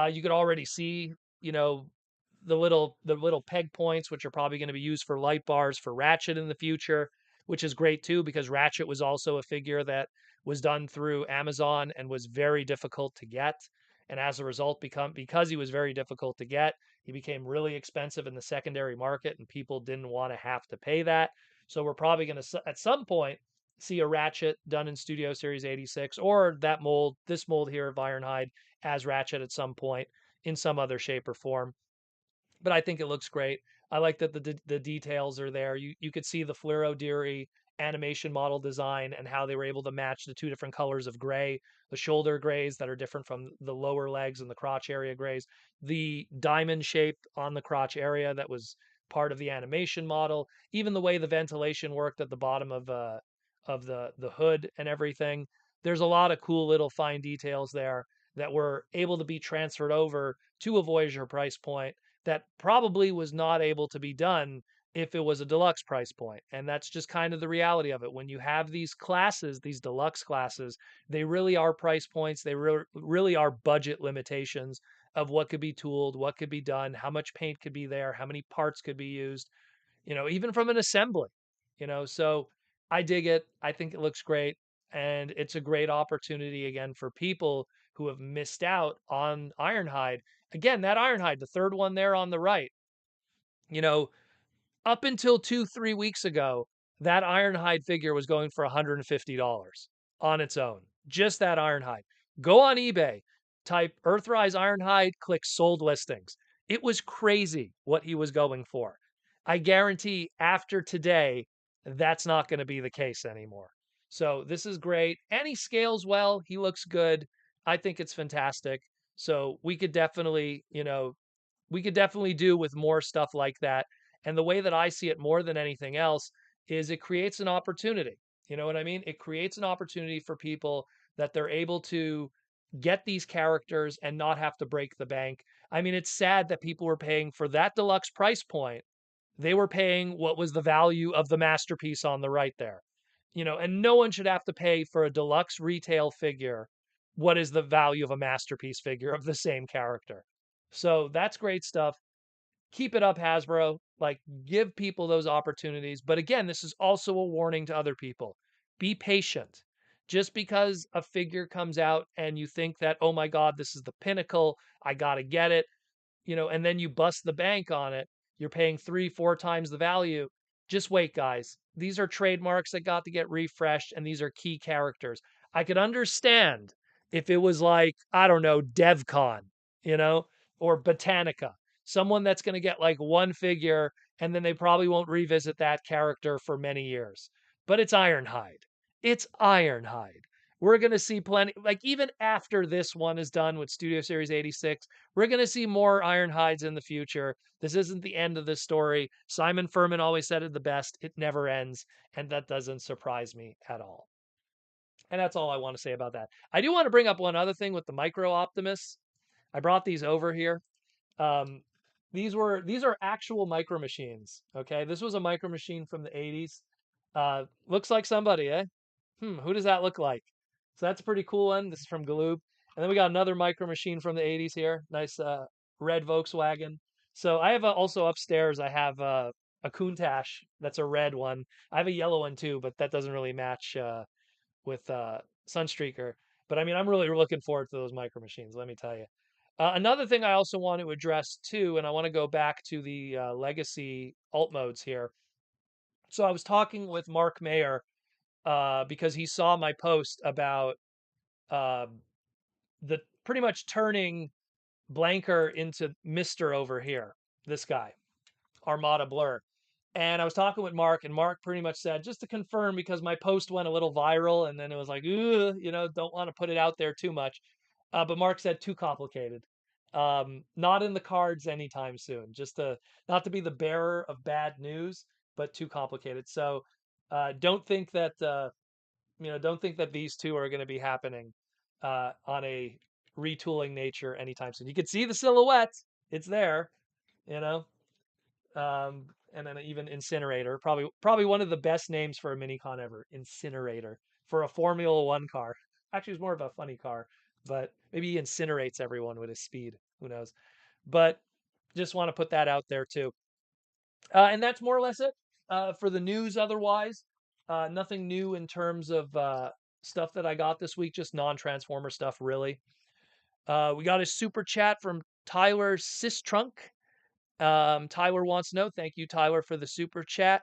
You could already see, you know, the little peg points, which are probably going to be used for light bars for Ratchet in the future, which is great too, because Ratchet was also a figure that was done through Amazon and was very difficult to get. And as a result, because he was very difficult to get, he became really expensive in the secondary market, and people didn't want to have to pay that. So we're probably going to, at some point, see a Ratchet done in Studio Series 86, or that mold, this mold here of Ironhide as Ratchet at some point in some other shape or form. But I think it looks great. I like that the details are there. You could see the Fluoro Deary animation model design and how they were able to match the two different colors of gray, the shoulder grays that are different from the lower legs and the crotch area grays, the diamond shape on the crotch area that was part of the animation model, even the way the ventilation worked at the bottom of the hood and everything. There's a lot of cool little fine details there that were able to be transferred over to a Voyager price point that probably was not able to be done if it was a deluxe price point. And that's just kind of the reality of it. When you have these classes, these deluxe classes, they really are price points. They really are budget limitations of what could be tooled, what could be done, how much paint could be there, how many parts could be used, even from an assembly, So I dig it. I think it looks great. And it's a great opportunity again for people who have missed out on Ironhide. Again, that Ironhide, the third one there on the right, you know, up until 2, 3 weeks ago, that Ironhide figure was going for $150 on its own. Just that Ironhide. Go on eBay, type Earthrise Ironhide, click sold listings. It was crazy what he was going for. I guarantee after today, that's not going to be the case anymore. So this is great. And he scales well. He looks good. I think it's fantastic. So we could definitely do with more stuff like that. And the way that I see it more than anything else is it creates an opportunity. You know what I mean? It creates an opportunity for people that they're able to get these characters and not have to break the bank. I mean, it's sad that people were paying for that deluxe price point. They were paying what was the value of the masterpiece on the right there. And no one should have to pay for a deluxe retail figure what is the value of a masterpiece figure of the same character. So that's great stuff. Keep it up, Hasbro. Like, give people those opportunities. But again, this is also a warning to other people. Be patient. Just because a figure comes out and you think that, oh my God, this is the pinnacle, I got to get it, and then you bust the bank on it, you're paying 3, 4 times the value. Just wait, guys. These are trademarks that got to get refreshed, and these are key characters. I could understand if it was like, I don't know, DevCon, you know, or Botanica, someone that's going to get like one figure, and then they probably won't revisit that character for many years. But it's Ironhide. It's Ironhide. We're going to see plenty, like, even after this one is done with Studio Series 86, we're going to see more Ironhides in the future. This isn't the end of the story. Simon Furman always said it the best. It never ends. And that doesn't surprise me at all. And that's all I want to say about that. I do want to bring up one other thing with the Micro Optimus. I brought these over here. Um, these are actual micro machines. Okay, this was a micro machine from the 80s. Looks like somebody, eh? Who does that look like? So that's a pretty cool one. This is from Galoob. And then we got another micro machine from the 80s here. Nice red Volkswagen. So I have also upstairs, I have a Countach that's a red one. I have a yellow one too, but that doesn't really match with Sunstreaker. But I mean, I'm really looking forward to those micro machines, let me tell you. Another thing I also want to address too, and I want to go back to the legacy alt modes here. So I was talking with Mark Mayer because he saw my post about uh, the pretty much turning Blanker into Mister over here. This guy, Armada Blur. And I was talking with Mark, and Mark pretty much said, just to confirm, because my post went a little viral, and then it was like, don't want to put it out there too much. But Mark said too complicated. Not in the cards anytime soon. Just to not to be the bearer of bad news, but too complicated. So don't think that don't think that these two are going to be happening on a retooling nature anytime soon. You can see the silhouette; it's there, you know. And then even Incinerator, probably one of the best names for a minicon ever. Incinerator for a Formula One car. Actually, it's more of a funny car, but maybe he incinerates everyone with his speed. Who knows? But just want to put that out there too. And that's more or less it for the news. Otherwise, nothing new in terms of stuff that I got this week. Just non-Transformer stuff, really. We got a super chat from Tyler Sistrunk. Tyler wants to know, thank you, Tyler, for the super chat.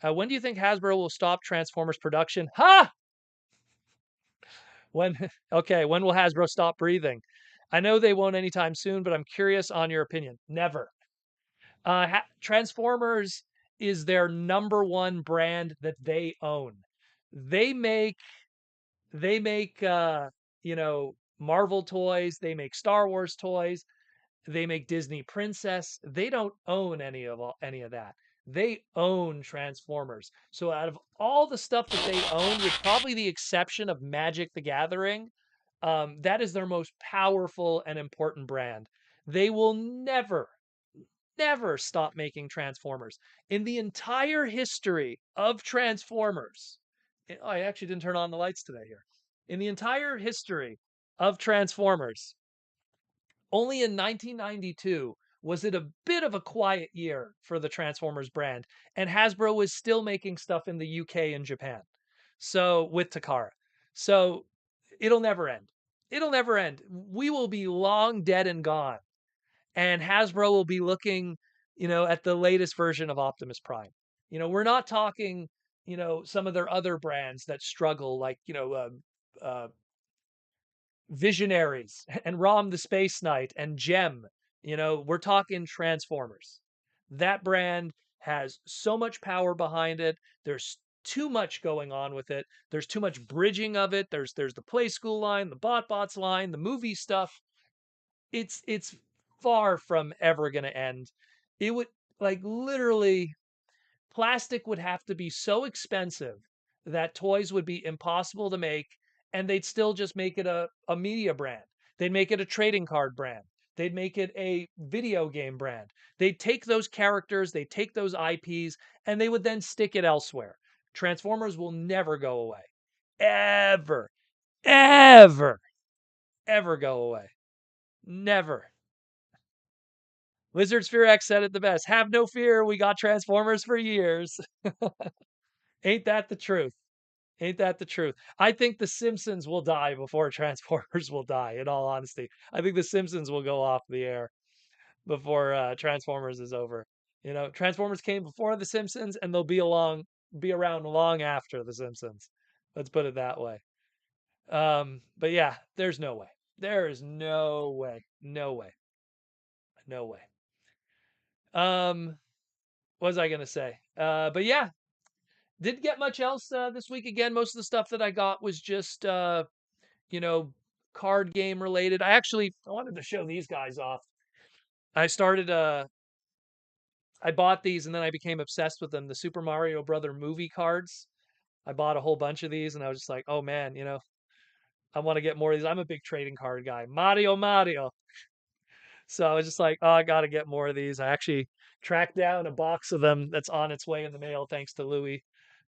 When do you think Hasbro will stop Transformers production? Ha! When? Okay, when will Hasbro stop breathing? I know they won't anytime soon, but I'm curious on your opinion. Never. Transformers is their number one brand that they own. They make they make Marvel toys, they make Star Wars toys. They make Disney Princess. They don't own any of that. They own Transformers. So out of all the stuff that they own, with probably the exception of Magic the Gathering, that is their most powerful and important brand. They will never stop making Transformers. In the entire history of Transformers, oh, I actually didn't turn on the lights today here. In the entire history of Transformers, only in 1992 was it a bit of a quiet year for the Transformers brand, and Hasbro was still making stuff in the UK and Japan. So with Takara. So it'll never end. It'll never end. We will be long dead and gone, and Hasbro will be looking, at the latest version of Optimus Prime. We're not talking, some of their other brands that struggle, like, Visionaries and Rom the Space Knight and Gem. We're talking Transformers. That brand has so much power behind it. There's too much going on with it. There's too much bridging of it. There's the Play School line, the BotBots line, the movie stuff. It's far from ever going to end. It would, like, literally, plastic would have to be so expensive that toys would be impossible to make, and they'd still just make it a media brand. They'd make it a trading card brand. They'd make it a video game brand. They'd take those characters, they'd take those IPs, and they would then stick it elsewhere. Transformers will never go away. Ever, ever, ever go away. Never. Lizard Sphere X said it the best. Have no fear, we got Transformers for years. Ain't that the truth? Ain't that the truth? I think The Simpsons will die before Transformers will die, in all honesty. I think The Simpsons will go off the air before Transformers is over. Transformers came before The Simpsons, and they'll be around long after The Simpsons. Let's put it that way. But yeah, there's no way. There is no way. No way. No way. What was I gonna say? But yeah, didn't get much else this week. Again, most of the stuff that I got was just you know, card game related. I wanted to show these guys off. I started I bought these and then I became obsessed with them. The Super Mario Brother movie cards. I bought a whole bunch of these and I was just like, oh man, I want to get more of these. I'm a big trading card guy. Mario. So I was just like, oh, I got to get more of these. I actually tracked down a box of them that's on its way in the mail thanks to Louis.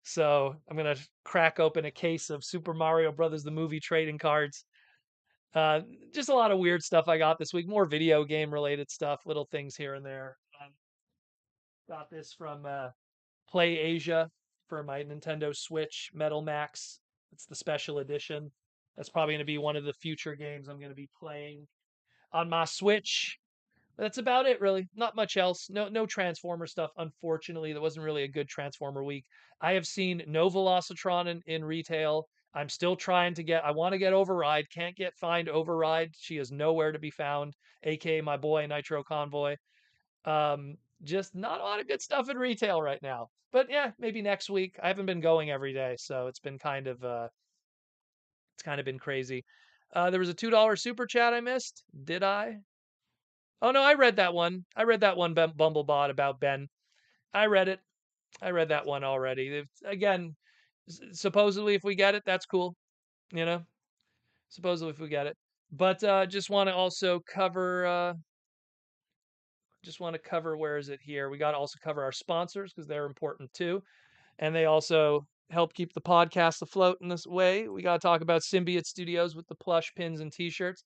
So I'm gonna crack open a case of Super Mario Brothers the movie trading cards. Uh, just a lot of weird stuff I got this week. More video game related stuff, little things here and there. Got this from Play Asia for my Nintendo Switch Metal Max. It's the special edition. That's probably going to be one of the future games I'm going to be playing on my Switch. That's about it, really. Not much else. No Transformer stuff. Unfortunately, that wasn't really a good Transformer week. I have seen no Velocitron in retail. I'm still trying to get. I want to get Override. Can't find Override. She is nowhere to be found. AKA my boy Nitro Convoy. Just not a lot of good stuff in retail right now. But yeah, maybe next week. I haven't been going every day, so it's kind of been crazy. There was a $2 super chat I missed. Did I? Oh no, I read that one. I read that one Bumblebot about Ben. I read it. I read that one already. Again, supposedly if we get it, that's cool. You know, supposedly if we get it. But just want to also cover. Just want to cover. Where is it here? We got to also cover our sponsors because they're important too, and they also help keep the podcast afloat in this way. We got to talk about Symbiote Studios with the plush pins and T-shirts.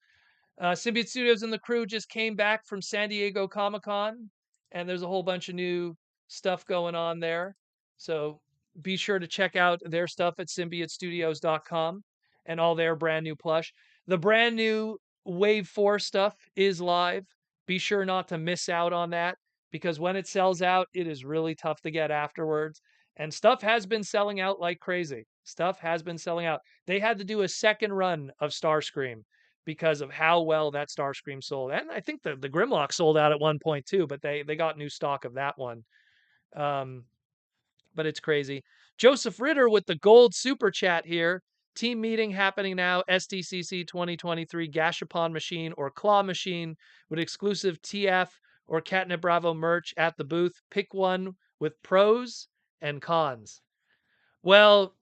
Symbiote Studios and the crew just came back from San Diego Comic-Con, and there's a whole bunch of new stuff going on there. So be sure to check out their stuff at symbiotestudios.com and all their brand new plush. The brand new Wave 4 stuff is live. Be sure not to miss out on that because when it sells out, it is really tough to get afterwards. And stuff has been selling out like crazy. Stuff has been selling out. They had to do a second run of Starscream because of how well that Starscream sold. And I think the Grimlock sold out at one point too, but they got new stock of that one. But it's crazy. Joseph Ritter with the gold super chat here. Team meeting happening now. SDCC 2023 Gashapon machine or claw machine with exclusive TF or Catnip Bravo merch at the booth. Pick one with pros and cons. Well,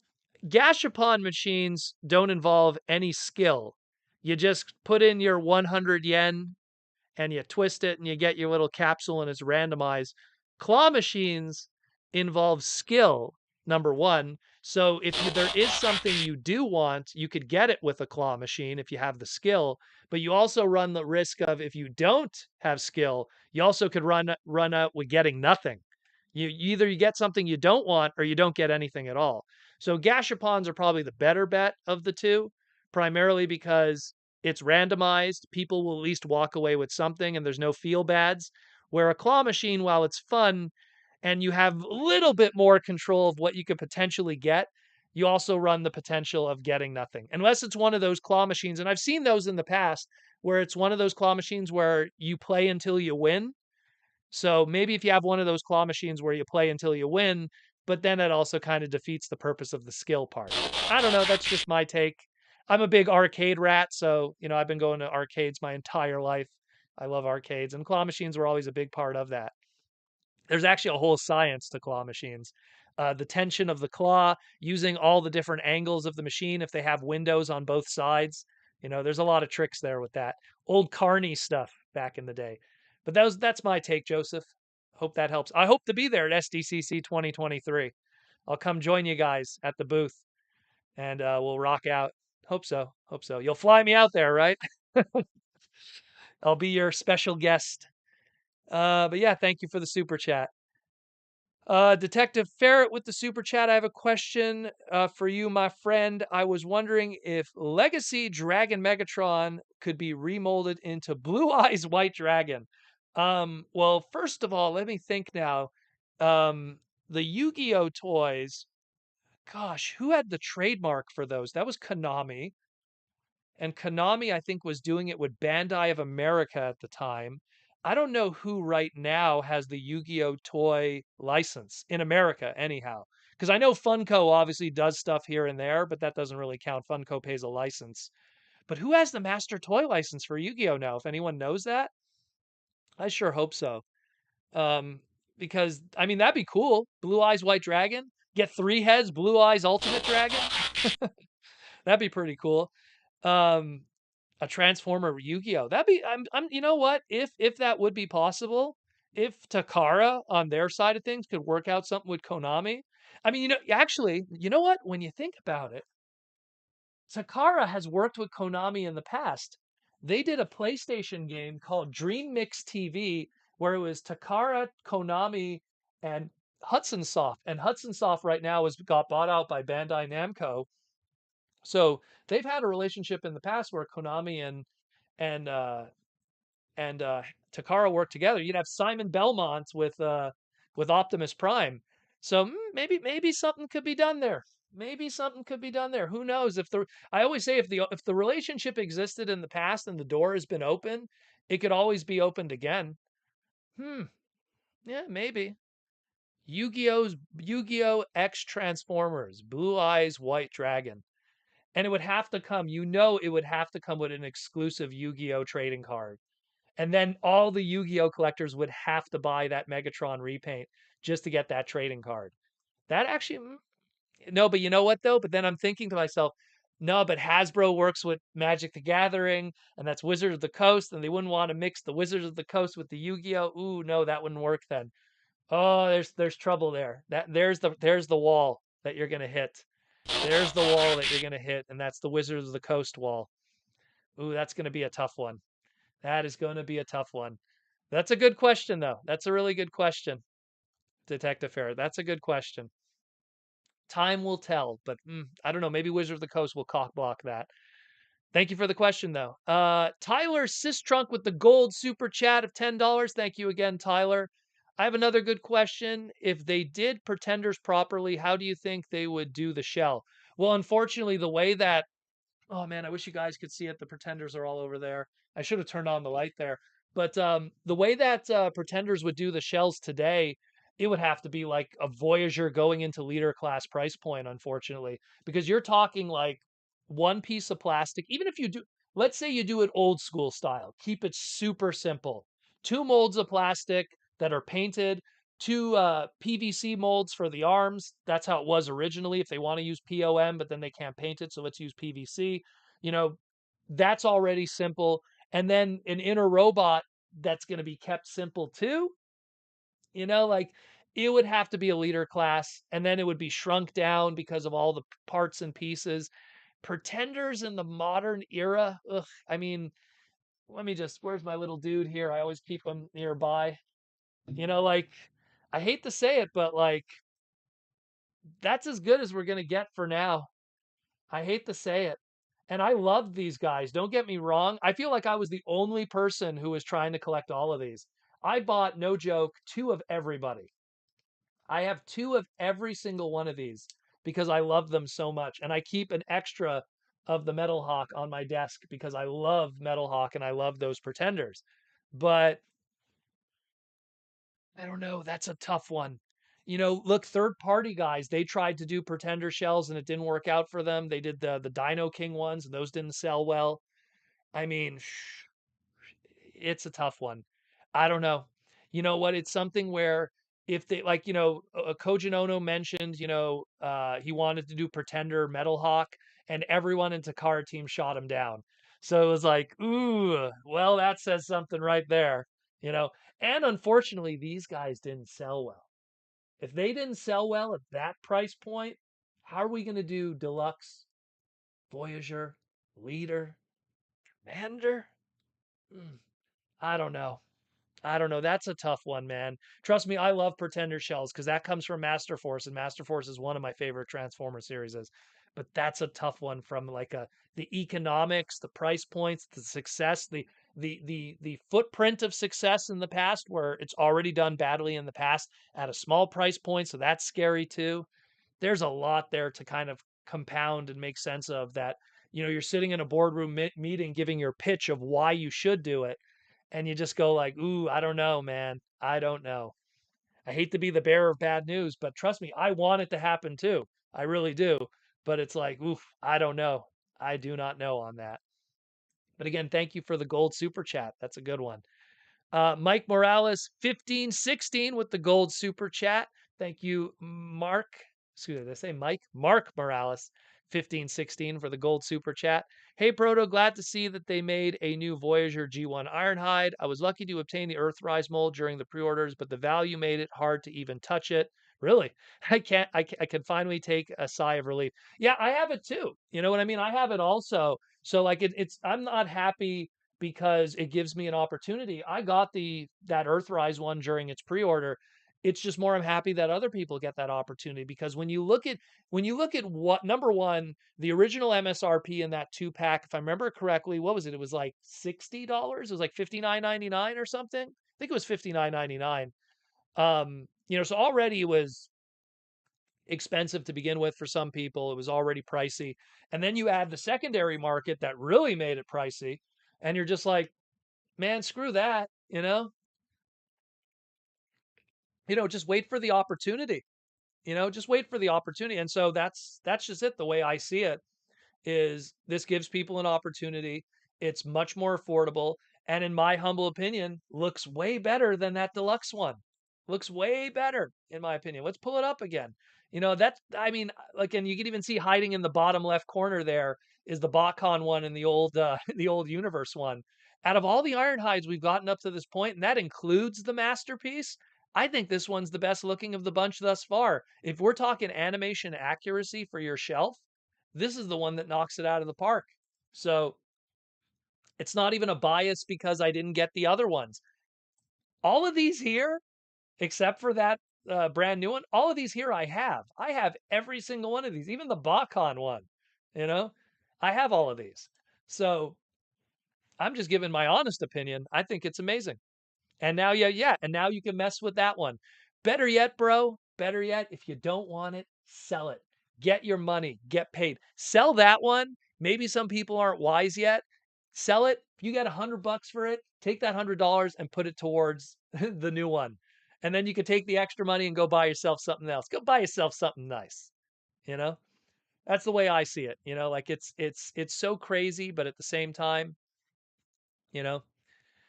Gashapon machines don't involve any skill. You just put in your 100 yen and you twist it and you get your little capsule and it's randomized. Claw machines involve skill, number one. So if there is something you do want, you could get it with a claw machine if you have the skill. But you also run the risk of if you don't have skill, you also could run out with getting nothing. You get something you don't want or you don't get anything at all. So gashapons are probably the better bet of the two, primarily because it's randomized. People will at least walk away with something and there's no feel bads. Where a claw machine, while it's fun and you have a little bit more control of what you could potentially get, you also run the potential of getting nothing. Unless it's one of those claw machines. And I've seen those in the past where it's one of those claw machines where you play until you win. So maybe if you have one of those claw machines where you play until you win, but then it also kind of defeats the purpose of the skill part. I don't know. That's just my take. I'm a big arcade rat, so I've been going to arcades my entire life. I love arcades, and claw machines were always a big part of that. There's actually a whole science to claw machines. The tension of the claw, using all the different angles of the machine if they have windows on both sides. There's a lot of tricks there with that. Old Carney stuff back in the day. But that's my take, Joseph. Hope that helps. I hope to be there at SDCC 2023. I'll come join you guys at the booth and we'll rock out. Hope so. Hope so. You'll fly me out there, right? I'll be your special guest. But yeah, thank you for the super chat. Detective Ferret with the super chat. I have a question for you, my friend. I was wondering if Legacy Dragon Megatron could be remolded into Blue Eyes White Dragon. Well, first of all, let me think now. The Yu-Gi-Oh toys. Gosh, who had the trademark for those? That was Konami. And Konami, I think, was doing it with Bandai of America at the time. I don't know who right now has the Yu-Gi-Oh toy license in America, anyhow. Because I know Funko obviously does stuff here and there, but that doesn't really count. Funko pays a license. But who has the master toy license for Yu-Gi-Oh now? If anyone knows that, I sure hope so. Because I mean that'd be cool. Blue Eyes White Dragon. Get 3 heads, Blue Eyes Ultimate Dragon. That'd be pretty cool. Um, a Transformer Yu-Gi-Oh. That'd be you know what? If that would be possible, if Takara on their side of things could work out something with Konami. I mean, actually, you know what? When you think about it, Takara has worked with Konami in the past. They did a PlayStation game called Dream Mix TV where it was Takara, Konami, and Hudson Soft. And Hudson Soft right now has got bought out by Bandai Namco. So they've had a relationship in the past where Konami and Takara work together. You'd have Simon Belmont with Optimus Prime. So maybe something could be done there. Maybe something could be done there. Who knows? I always say if the relationship existed in the past and the door has been open, it could always be opened again. Yeah, maybe. Yu-Gi-Oh! X Transformers, Blue Eyes White Dragon. And it would have to come, it would have to come with an exclusive Yu-Gi-Oh! Trading card. And then all the Yu-Gi-Oh! Collectors would have to buy that Megatron repaint just to get that trading card. That actually, no, but you know what though? But then I'm thinking to myself, no, but Hasbro works with Magic the Gathering, and that's Wizards of the Coast, and they wouldn't want to mix the Wizards of the Coast with the Yu-Gi-Oh! Ooh, no, that wouldn't work then. Oh, there's trouble there. There's the wall that you're gonna hit. There's the wall that you're gonna hit, and that's the Wizards of the Coast wall. Ooh, that's gonna be a tough one. That is going to be a tough one. That's a good question, though. That's a really good question, Detective Fair. That's a good question. Time will tell, but I don't know. Maybe Wizard of the Coast will cock block that. Thank you for the question, though. Tyler Sistrunk with the gold super chat of $10. Thank you again, Tyler. I have another good question. If they did Pretenders properly, how do you think they would do the shell? Well, unfortunately, the way that oh man, I wish you guys could see it. The Pretenders are all over there. I should have turned on the light there. But the way that Pretenders would do the shells today, it would have to be like a Voyager going into leader class price point, unfortunately, because you're talking like one piece of plastic, even if you do, let's say you do it old school style, keep it super simple. Two molds of plastic that are painted, two PVC molds for the arms. That's how it was originally. If they want to use POM, but then they can't paint it, so let's use PVC. You know, that's already simple. And then an inner robot that's going to be kept simple too. Like it would have to be a leader class, and then it would be shrunk down because of all the parts and pieces. Pretenders in the modern era, ugh, I mean, let me just, where's my little dude here? I always keep him nearby. Like, I hate to say it, but like, that's as good as we're going to get for now. I hate to say it. And I love these guys. Don't get me wrong. I feel like I was the only person who was trying to collect all of these. I bought, no joke, two of everybody. I have two of every single one of these because I love them so much. And I keep an extra of the Metal Hawk on my desk because I love Metal Hawk and I love those pretenders. But I don't know. That's a tough one. Look, third party guys, they tried to do pretender shells and it didn't work out for them. They did the Dino King ones and those didn't sell well. I mean, it's a tough one. I don't know. You know what? It's something where if they like, Kojin Ono mentioned, he wanted to do Pretender Metal Hawk, and everyone in Takara team shot him down. So it was like, ooh, well, that says something right there, you know. And unfortunately, these guys didn't sell well. If they didn't sell well at that price point, how are we going to do Deluxe, Voyager, Leader, Commander? Mm, I don't know. I don't know. That's a tough one, man. Trust me, I love Pretender shells because that comes from Master Force, and Master Force is one of my favorite Transformer series. But that's a tough one from like the economics, the price points, the success, the footprint of success in the past, where it's already done badly in the past at a small price point. So that's scary too. There's a lot there to kind of compound and make sense of that. You're sitting in a boardroom meeting, giving your pitch of why you should do it and you just go like, "Ooh, I don't know, man. I don't know." I hate to be the bearer of bad news, but trust me, I want it to happen too. I really do. But it's like, oof, I don't know. I do not know on that. But again, thank you for the gold super chat. That's a good one. Mike Morales, 1516 with the gold super chat. Thank you, Mark. Excuse me, did I say Mike? Mark Morales, 1516 for the gold super chat. Hey, Proto, glad to see that they made a new Voyager G1 Ironhide. I was lucky to obtain the Earthrise mold during the pre-orders, but the value made it hard to even touch it. Really? I can finally take a sigh of relief. Yeah, I have it too. You know what I mean? I have it also. So like I'm not happy because it gives me an opportunity. I got that Earthrise one during its pre-order. It's just more I'm happy that other people get that opportunity because when you look at what number one, the original MSRP in that two pack, if I remember correctly, what was it? It was like $60. It was like $59.99 or something. I think it was $59.99. So already it was expensive to begin with for some people. It was already pricey. And then you add the secondary market that really made it pricey. And you're just like, man, screw that, just wait for the opportunity, just wait for the opportunity. And so that's just it. The way I see it is this gives people an opportunity. It's much more affordable. And in my humble opinion, looks way better than that deluxe one. Looks way better, in my opinion. Let's pull it up again. I mean, like, and you can even see hiding in the bottom left corner there is the Botcon one and the old, the old universe one. Out of all the Ironhides we've gotten up to this point, and that includes the masterpiece, I think this one's the best looking of the bunch thus far. If we're talking animation accuracy for your shelf, this is the one that knocks it out of the park. So it's not even a bias because I didn't get the other ones. All of these here, except for that brand new one, all of these here I have. I have every single one of these, even the Bacon one. You know, I have all of these. So I'm just giving my honest opinion. I think it's amazing. And now, yeah, and now you can mess with that one. Better yet, bro, better yet, if you don't want it, sell it. Get your money, get paid. Sell that one. Maybe some people aren't wise yet. Sell it. If you get $100 for it, take that $100 and put it towards the new one. And then you can take the extra money and go buy yourself something else. Go buy yourself something nice. You know? That's the way I see it. Like it's so crazy, but at the same time, you know,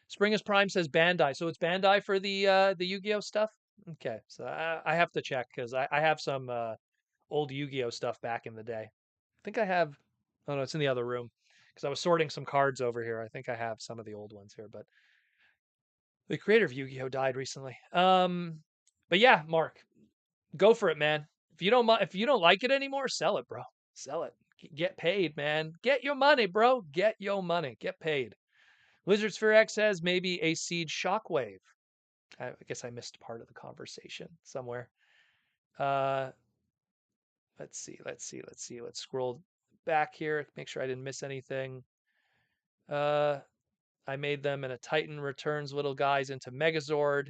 Spring is Prime says Bandai, so it's Bandai for the Yu-Gi-Oh stuff. Okay, so I have to check because I have some old Yu-Gi-Oh stuff back in the day. I think I have. Oh no, it's in the other room because I was sorting some cards over here. I think I have some of the old ones here, but the creator of Yu-Gi-Oh died recently. But yeah, Mark, go for it, man. If you don't like it anymore, sell it, bro. Sell it. Get paid, man. Get your money, bro. Get your money. Get paid. Lizard Sphere X says maybe a Siege Shockwave. I guess I missed part of the conversation somewhere. Uh, let's see. Let's scroll back here. Make sure I didn't miss anything. Uh, I made them and a Titan returns little guys into Megazord.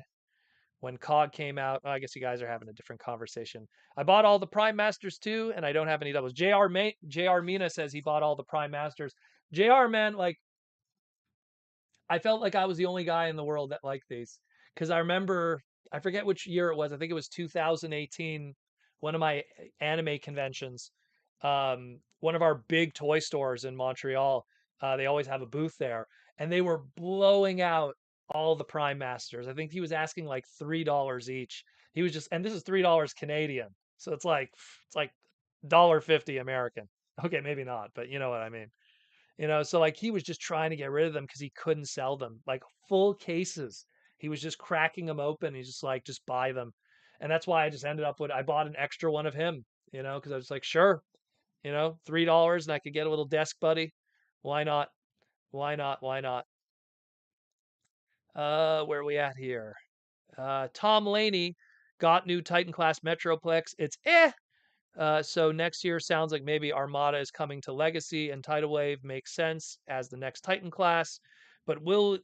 When COG came out, I guess you guys are having a different conversation. I bought all the Prime Masters too, and I don't have any doubles. JR Mina says he bought all the Prime Masters. JR, man, like I felt like I was the only guy in the world that liked these because I remember I forget which year it was. I think it was 2018, one of my anime conventions. One of our big toy stores in Montreal. They always have a booth there, and they were blowing out all the Prime Masters. I think he was asking like $3 each. He was just, and this is $3 Canadian, so it's like $1.50 American. Okay, maybe not, but you know what I mean. So like he was just trying to get rid of them because he couldn't sell them. Like full cases. He was just cracking them open. He's just like, just buy them. And that's why I just ended up with I bought an extra one of him, because I was like, sure, $3 and I could get a little desk buddy. Why not? Why not? Why not? Where are we at here? Tom Laney got new Titan class Metroplex. It's so next year sounds like maybe Armada is coming to Legacy and Tidal Wave makes sense as the next Titan class. But will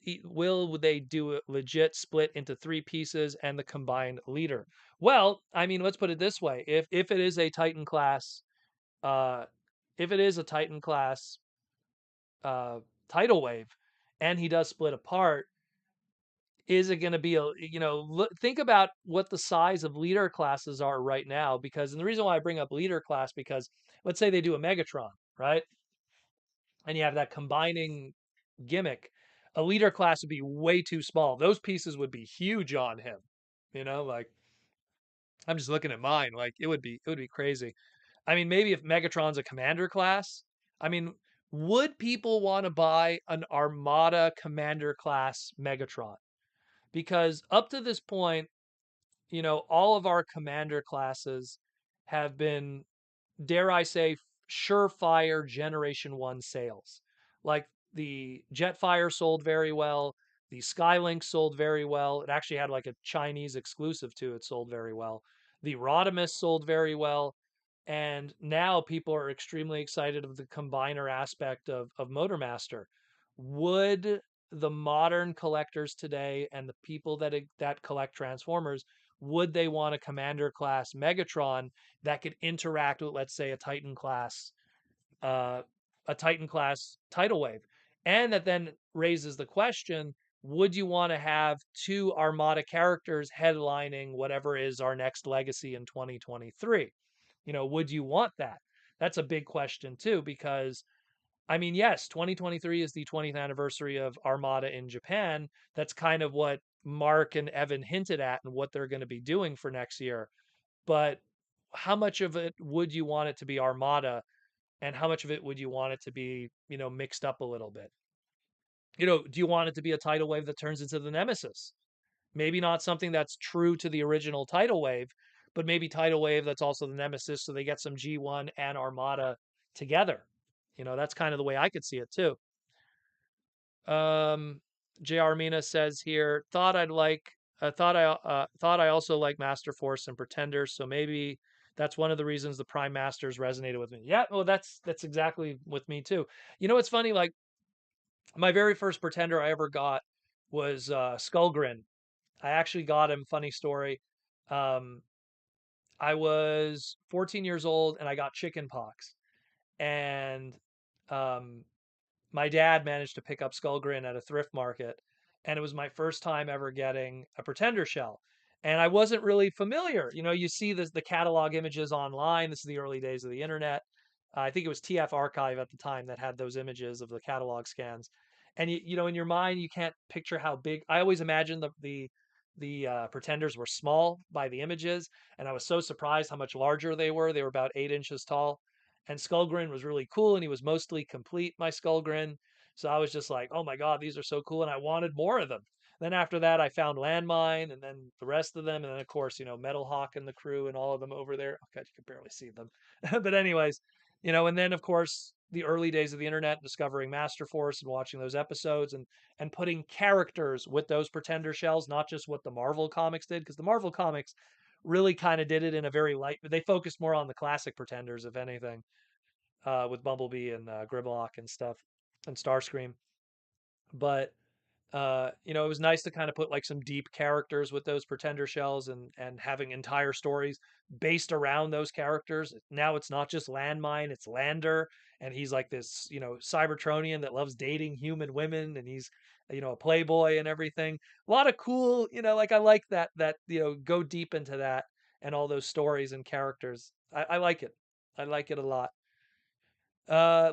they do a legit split into three pieces and the combined leader? Well, I mean, let's put it this way: if it is a Titan class, uh, if it is a Titan class Tidal Wave, and he does split apart, is it going to be think about what the size of leader classes are right now, because and the reason why I bring up leader class, because let's say they do a Megatron, right, and you have that combining gimmick. A leader class would be way too small. Those pieces would be huge on him. Like I'm just looking at mine, like it would be crazy. I mean, maybe if Megatron's a commander class, I mean, would people want to buy an Armada commander class Megatron? Because up to this point, all of our commander classes have been, dare I say, surefire Generation 1 sales. Like the Jetfire sold very well, the Skylink sold very well. It actually had like a Chinese exclusive to it, sold very well. The Rodimus sold very well. And now people are extremely excited of the combiner aspect of Motormaster. Would the modern collectors today and the people that collect Transformers, would they want a commander class Megatron that could interact with, let's say, uh, a Titan class Tidal Wave? And that then raises the question: would you want to have two Armada characters headlining whatever is our next legacy in 2023? Would you want that? That's a big question too, because I mean, yes, 2023 is the 20th anniversary of Armada in Japan. That's kind of what Mark and Evan hinted at and what they're going to be doing for next year. But how much of it would you want it to be Armada, and how much of it would you want it to be, mixed up a little bit? Do you want it to be a tidal wave that turns into the Nemesis? Maybe not something that's true to the original tidal wave, but maybe tidal wave that's also the Nemesis, so they get some G1 and Armada together. That's kind of the way I could see it too. Um, J.R. Mina says here, thought I also like Master Force and Pretender, so maybe that's one of the reasons the Prime Masters resonated with me. Yeah, well, that's exactly with me too. It's funny, like my very first Pretender I ever got was Skullgrin. I actually got him. Funny story. Um, I was 14 years old and I got chicken pox, and um, my dad managed to pick up Skullgrin at a thrift market, and it was my first time ever getting a Pretender shell. And I wasn't really familiar. You see the catalog images online. This is the early days of the internet. I think it was TF Archive at the time that had those images of the catalog scans. And you know, in your mind, you can't picture how big. I always imagined the pretenders were small by the images, and I was so surprised how much larger they were. They were about 8 inches tall, and Skullgrin was really cool, and he was mostly complete. My Skullgrin, so I was just like, oh my god, these are so cool, and I wanted more of them. Then after that, I found Landmine, and then the rest of them, and then of course, you know, Metal Hawk and the crew and all of them over there. Oh god, you can barely see them, but anyways, you know, and then of course the early days of the internet, discovering Masterforce and watching those episodes and putting characters with those pretender shells, not just what the Marvel comics did, because the Marvel comics really kind of did it in a very light. They focused more on the classic pretenders, if anything, with Bumblebee and Grimlock and stuff, and Starscream. But you know, it was nice to kind of put like some deep characters with those pretender shells and having entire stories based around those characters. Now it's not just Landmine, it's Lander, and he's like this, you know, Cybertronian that loves dating human women, and he's, you know, a playboy and everything. A lot of cool, you know, like I like that you know, go deep into that and all those stories and characters. I like it. I like it a lot.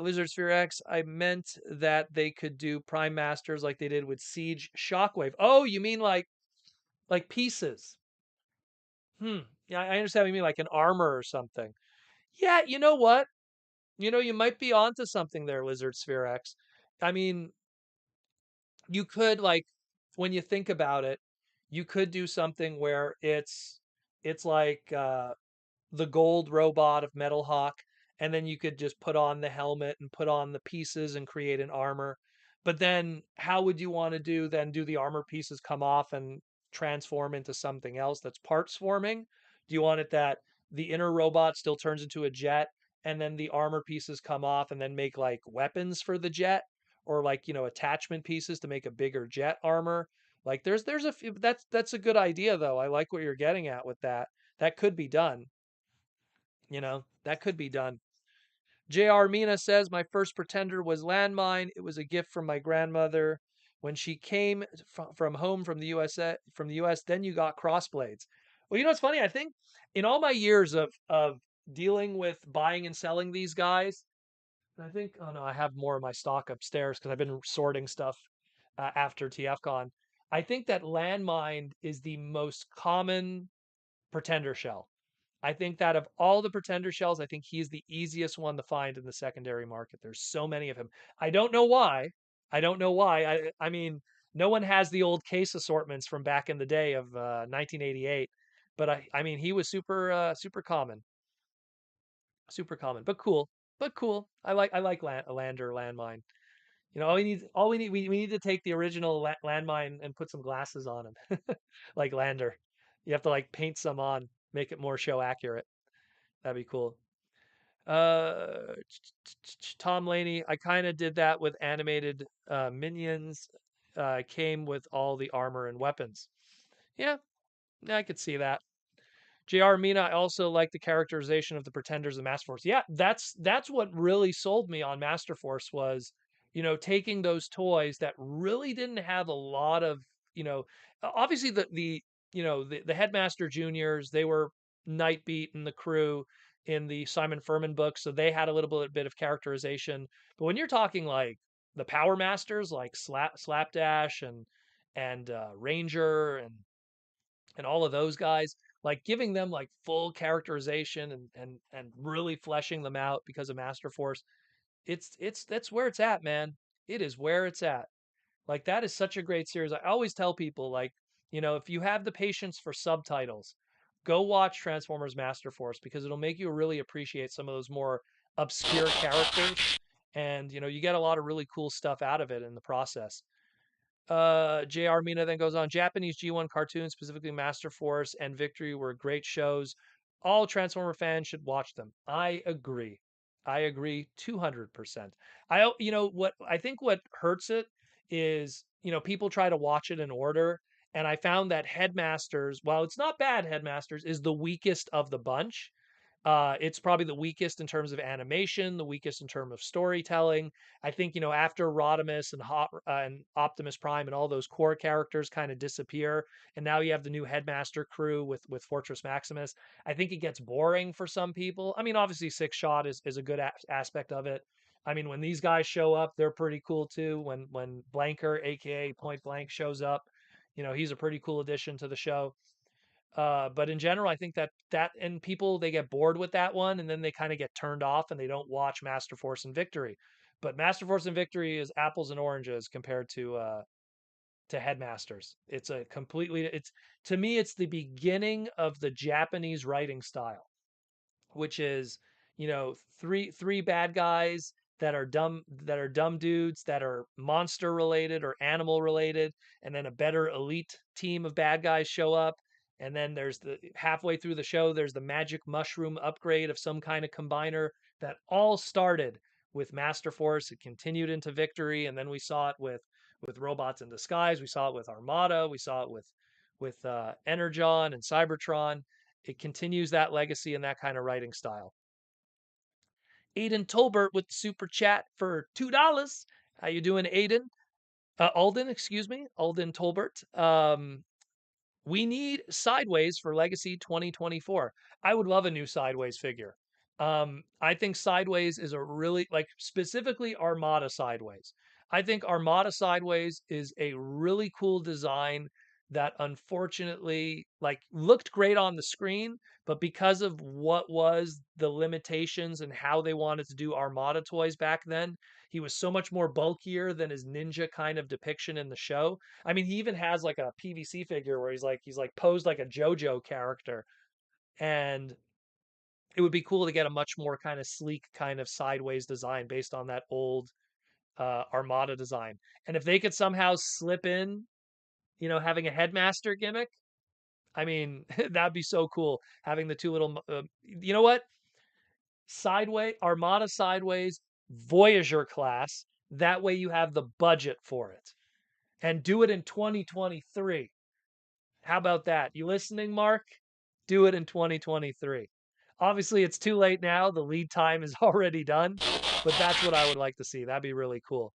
Lizard Sphere X, I meant that they could do Prime Masters like they did with Siege Shockwave. Oh, you mean like pieces? Hmm. Yeah, I understand what you mean, like an armor or something. Yeah, you know what? You know, you might be onto something there, Lizard Sphere X. I mean, you could like when you think about it, you could do something where it's like the gold robot of Metal Hawk, and then you could just put on the helmet and put on the pieces and create an armor. But then how would you want to do the armor pieces come off and transform into something else that's parts forming? Do you want it that the inner robot still turns into a jet and then the armor pieces come off and then make like weapons for the jet, or like, you know, attachment pieces to make a bigger jet armor? Like there's a few, that's a good idea though. I like what you're getting at with that. That could be done. You know, that could be done. J.R. Mina says, my first pretender was Landmine. It was a gift from my grandmother. When she came from home from the US, then you got crossblades. Well, you know what's funny? I think in all my years of dealing with buying and selling these guys, I think, oh no, I have more of my stock upstairs because I've been sorting stuff after TFCon. I think that Landmine is the most common pretender shell. I think that of all the pretender shells, I think he's the easiest one to find in the secondary market. There's so many of him. I don't know why. I don't know why. I mean, no one has the old case assortments from back in the day of 1988, but I mean, he was super common, super common, but cool, but cool. I like a Lander landmine. You know, we need to take the original landmine and put some glasses on him, like Lander. You have to like paint some on, make it more show accurate. That'd be cool. Uh, Tom Laney, I kind of did that with animated minions. Came with all the armor and weapons. Yeah, I could see that. JR Mina, I also like the characterization of the pretenders of Master Force. Yeah, that's what really sold me on Master Force was, you know, taking those toys that really didn't have a lot of, you know, obviously the you know the Headmaster Juniors, they were Nightbeat and the crew in the Simon Furman book, so they had a little bit of characterization. But when you're talking like the Power Masters, like Slapdash and Ranger and all of those guys, like giving them like full characterization and really fleshing them out because of Master Force, it's that's where it's at, man. It is where it's at. Like that is such a great series. I always tell people, like, you know, if you have the patience for subtitles, go watch Transformers Master Force because it'll make you really appreciate some of those more obscure characters, and you know, you get a lot of really cool stuff out of it in the process. J.R. Mina then goes on, Japanese G1 cartoons, specifically Master Force and Victory, were great shows. All Transformer fans should watch them. I agree. I agree 200%. You know, what I think what hurts it is, you know, people try to watch it in order. And I found that Headmasters, while it's not bad, Headmasters is the weakest of the bunch. It's probably the weakest in terms of animation, the weakest in terms of storytelling. I think, after Rodimus and Optimus Prime and all those core characters kind of disappear, and now you have the new Headmaster crew with Fortress Maximus, I think it gets boring for some people. I mean, obviously, Six Shot is a good aspect of it. I mean, when these guys show up, they're pretty cool too. When Blanker, aka Point Blank, shows up, he's a pretty cool addition to the show. But in general, I think that and people they get bored with that one, and then they kind of get turned off, and they don't watch Master Force and Victory. But Master Force and Victory is apples and oranges compared to Headmasters. It's a completely it's to me it's the beginning of the Japanese writing style, which is three bad guys that are dumb dudes that are monster related or animal related, and then a better elite team of bad guys show up, and then there's the halfway through the show there's the magic mushroom upgrade of some kind of combiner that all started with Master Force. It continued into Victory, and then we saw it with Robots in Disguise, we saw it with Armada, we saw it with Energon and Cybertron. It continues that legacy and that kind of writing style. Aiden Tolbert with the super chat for $2. How you doing, Aiden? Alden, excuse me, Alden Tolbert. We need Sideways for Legacy 2024. I would love a new Sideways figure. I think Sideways is a really, like, specifically Armada Sideways. I think Armada Sideways is a really cool design that unfortunately, like, looked great on the screen, but because of what was the limitations and how they wanted to do Armada toys back then, he was so much more bulkier than his ninja kind of depiction in the show. I mean, he even has like a PVC figure where he's like posed like a JoJo character, and it would be cool to get a much more kind of sleek kind of sideways design based on that old Armada design. And if they could somehow slip in, having a headmaster gimmick, I mean, that'd be so cool. Having the two little, you know what? Sideways, Armada Sideways, Voyager class. That way you have the budget for it. And do it in 2023. How about that? You listening, Mark? Do it in 2023. Obviously, it's too late now. The lead time is already done, but that's what I would like to see. That'd be really cool.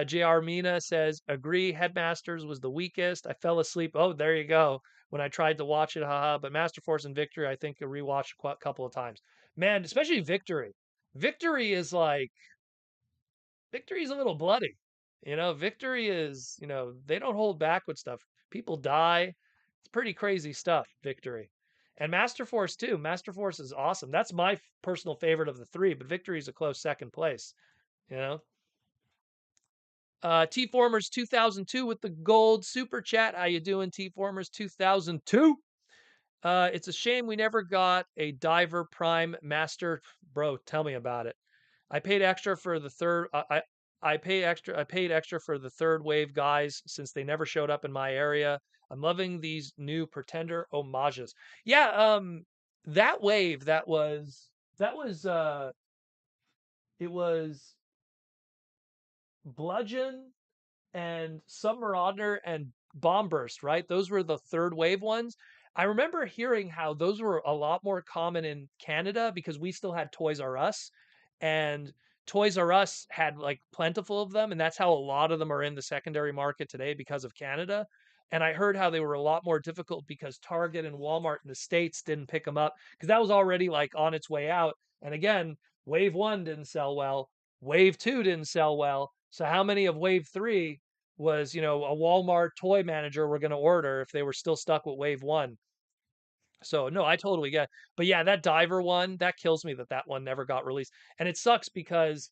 JR Mina says, agree, Headmasters was the weakest. I fell asleep. Oh, there you go. When I tried to watch it, haha. But Master Force and Victory, I think I rewatched a couple of times. Man, especially Victory. Victory is like, Victory is a little bloody. Victory is, they don't hold back with stuff. People die. It's pretty crazy stuff, Victory. And Master Force too. Master Force is awesome. That's my personal favorite of the three, but Victory is a close second place. You know. T Formers 2002 with the gold super chat. How you doing, T Formers 2002? It's a shame we never got a Diver Prime Master. Bro, tell me about it. I paid extra for the third. I pay extra. I paid extra for the third wave guys since they never showed up in my area. I'm loving these new Pretender homages. Yeah, that wave that was it was Bludgeon and Submarauder and Bomb Burst, right? Those were the third wave ones. I remember hearing how those were a lot more common in Canada because we still had Toys R Us, and Toys R Us had like plentiful of them, and that's how a lot of them are in the secondary market today because of Canada. And I heard how they were a lot more difficult because Target and Walmart in the States didn't pick them up because that was already like on its way out. And again, Wave 1 didn't sell well. Wave 2 didn't sell well. So how many of Wave 3 was, a Walmart toy manager were going to order if they were still stuck with Wave 1? So no, I totally get it. But yeah, that Diver one, that kills me that one never got released. And it sucks because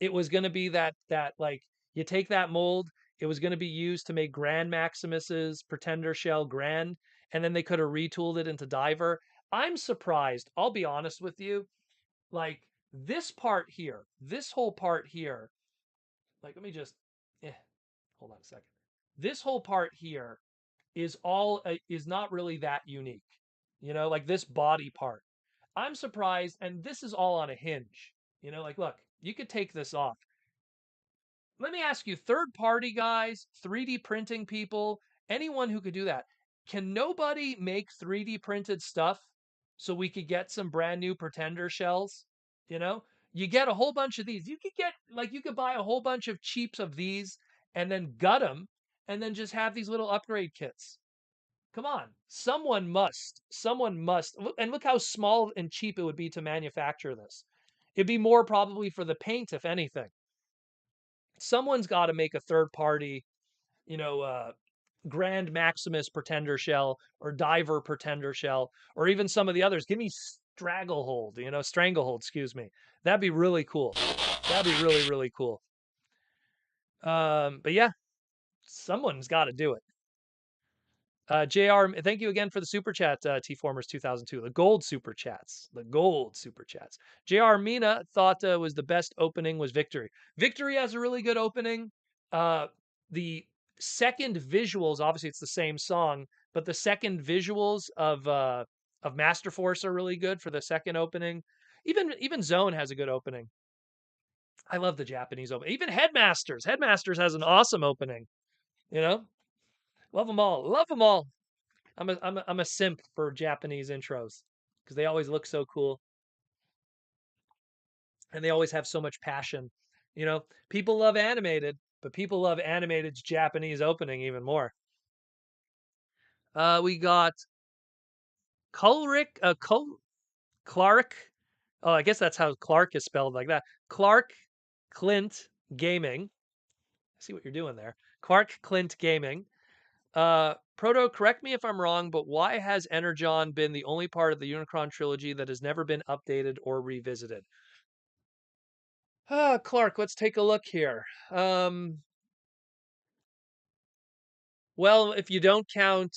it was going to be that like you take that mold, it was going to be used to make Grand Maximus's Pretender Shell Grand, and then they could have retooled it into Diver. I'm surprised. I'll be honest with you. Like this part here, this whole part here, like let me just eh, hold on a second. This whole part here is not really that unique. Like this body part. I'm surprised, and this is all on a hinge. Like look, you could take this off. Let me ask you, third party guys, 3D printing people, anyone who could do that, can nobody make 3D printed stuff so we could get some brand new Pretender shells. You know, you get a whole bunch of these. You could get like you could buy a whole bunch of cheaps of these and then gut them and then just have these little upgrade kits. Come on, someone must. And look how small and cheap it would be to manufacture this. It'd be more probably for the paint, if anything. Someone's got to make a third party, you know, Grand Maximus Pretender shell or Diver Pretender shell, or even some of the others. Give me Stranglehold, excuse me. That'd be really cool. That'd be really, really cool. But yeah, someone's got to do it. JR, thank you again for the super chat, T-Formers 2002. The gold super chats. The gold super chats. JR Mina thought was the best opening was Victory. Victory has a really good opening. The second visuals, obviously it's the same song, but the second visuals of Master Force are really good for the second opening. Even Zone has a good opening. I love the Japanese opening. Even Headmasters. Headmasters has an awesome opening. You know, love them all. Love them all. I'm a simp for Japanese intros because they always look so cool and they always have so much passion. You know, people love animated, but people love animated's Japanese opening even more. We got Clark. Oh, I guess that's how Clark is spelled like that. Clark Clint Gaming. I see what you're doing there. Clark Clint Gaming. Proto, correct me if I'm wrong, but why has Energon been the only part of the Unicron trilogy that has never been updated or revisited? Clark, let's take a look here. Well, if you don't count,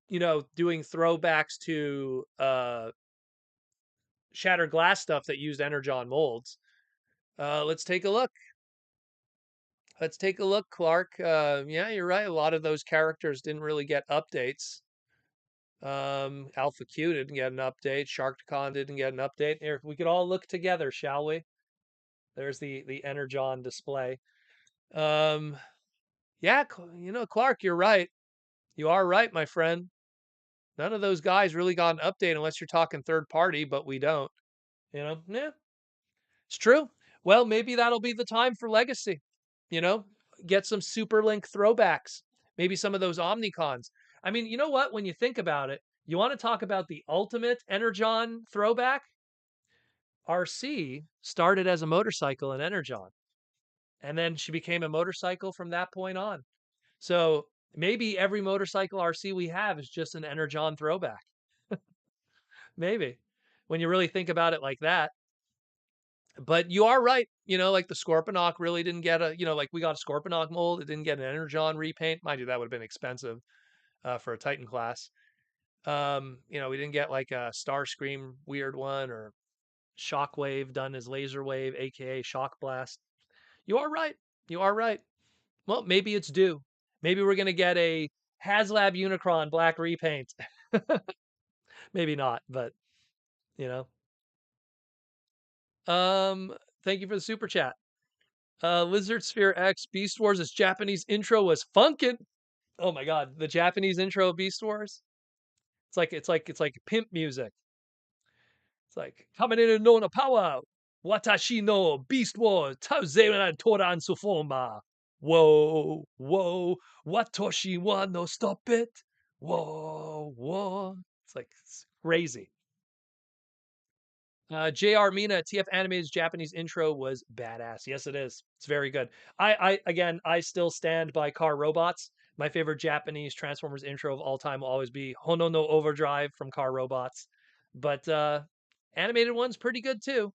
doing throwbacks to Shattered Glass stuff that used Energon molds, let's take a look. Let's take a look, Clark. Yeah, you're right. A lot of those characters didn't really get updates. Alpha Q didn't get an update. SharkCon didn't get an update. Here, we could all look together, shall we? There's the Energon display. Yeah, Clark, you're right. You are right, my friend. None of those guys really got an update unless you're talking third party, but we don't. Yeah, it's true. Well, maybe that'll be the time for Legacy. You know, get some Super Link throwbacks. Maybe some of those Omnicons. I mean, you know what? When you think about it, you want to talk about the ultimate Energon throwback? RC started as a motorcycle in Energon, and then she became a motorcycle from that point on. So maybe every motorcycle RC we have is just an Energon throwback. Maybe when you really think about it like that. But you are right. Like the Scorponok really didn't get like we got a Scorponok mold. It didn't get an Energon repaint. Mind you, that would have been expensive for a Titan class. We didn't get like a Starscream weird one or Shockwave done as Laser Wave, aka Shock Blast. You are right. You are right. Well, maybe it's due. Maybe we're gonna get a HasLab Unicron black repaint. Maybe not, but you know. Thank you for the super chat. Lizard Sphere X Beast Wars' Japanese intro was funkin'. Oh my god, the Japanese intro of Beast Wars. It's like pimp music. It's like coming in and no power. Watashi no Beast Wars Tauzeiran Toran Sufoma. Whoa, whoa, Watoshi wa no stop it. Whoa, whoa. It's crazy. JR Mina, TF Animated's Japanese intro was badass. Yes, it is. It's very good. I still stand by Car Robots. My favorite Japanese Transformers intro of all time will always be Hono no Overdrive from Car Robots. But animated one's pretty good too.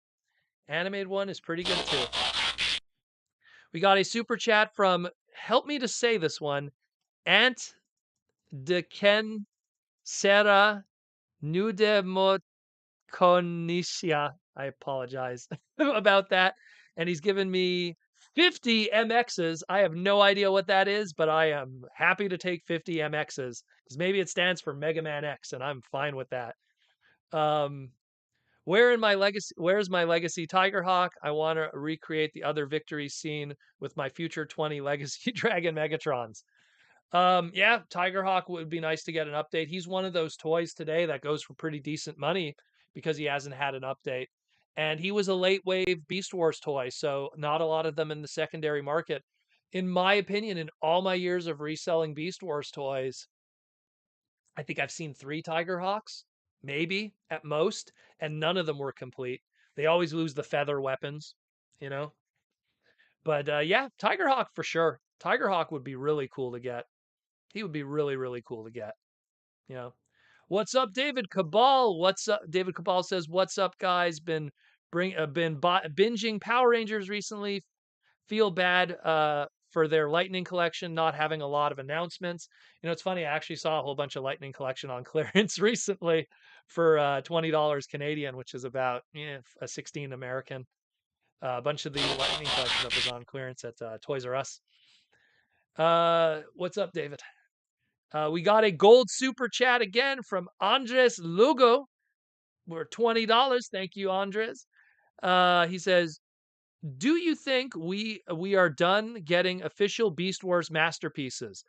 Animated one is pretty good too. We got a super chat from, help me to say this one, Aunt de Ken Sera Nude Konnichiwa. I apologize about that. And he's given me 50 MXs. I have no idea what that is, but I am happy to take 50 MXs because maybe it stands for Mega Man X, and I'm fine with that. Where's my legacy Tigerhawk? I want to recreate the other victory scene with my future 20 legacy Dragon Megatrons. Yeah, Tigerhawk would be nice to get an update. He's one of those toys today that goes for pretty decent money because he hasn't had an update. And he was a late wave Beast Wars toy, so not a lot of them in the secondary market. In my opinion, in all my years of reselling Beast Wars toys, I think I've seen 3 Tiger Hawks, maybe at most, and none of them were complete. They always lose the feather weapons, you know. But yeah, Tiger Hawk for sure. Tiger Hawk would be really cool to get. He would be really, really cool to get. You know. What's up, David Cabal? What's up? David Cabal says, "What's up, guys? Binging Power Rangers recently. Feel bad for their Lightning collection not having a lot of announcements. It's funny. I actually saw a whole bunch of Lightning collection on clearance recently for $20 Canadian, which is about a 16 American. A bunch of the Lightning collection that was on clearance at Toys R Us. What's up, David? We got a gold super chat again from Andres Lugo. We're $20. Thank you, Andres. He says, "Do you think we are done getting official Beast Wars masterpieces?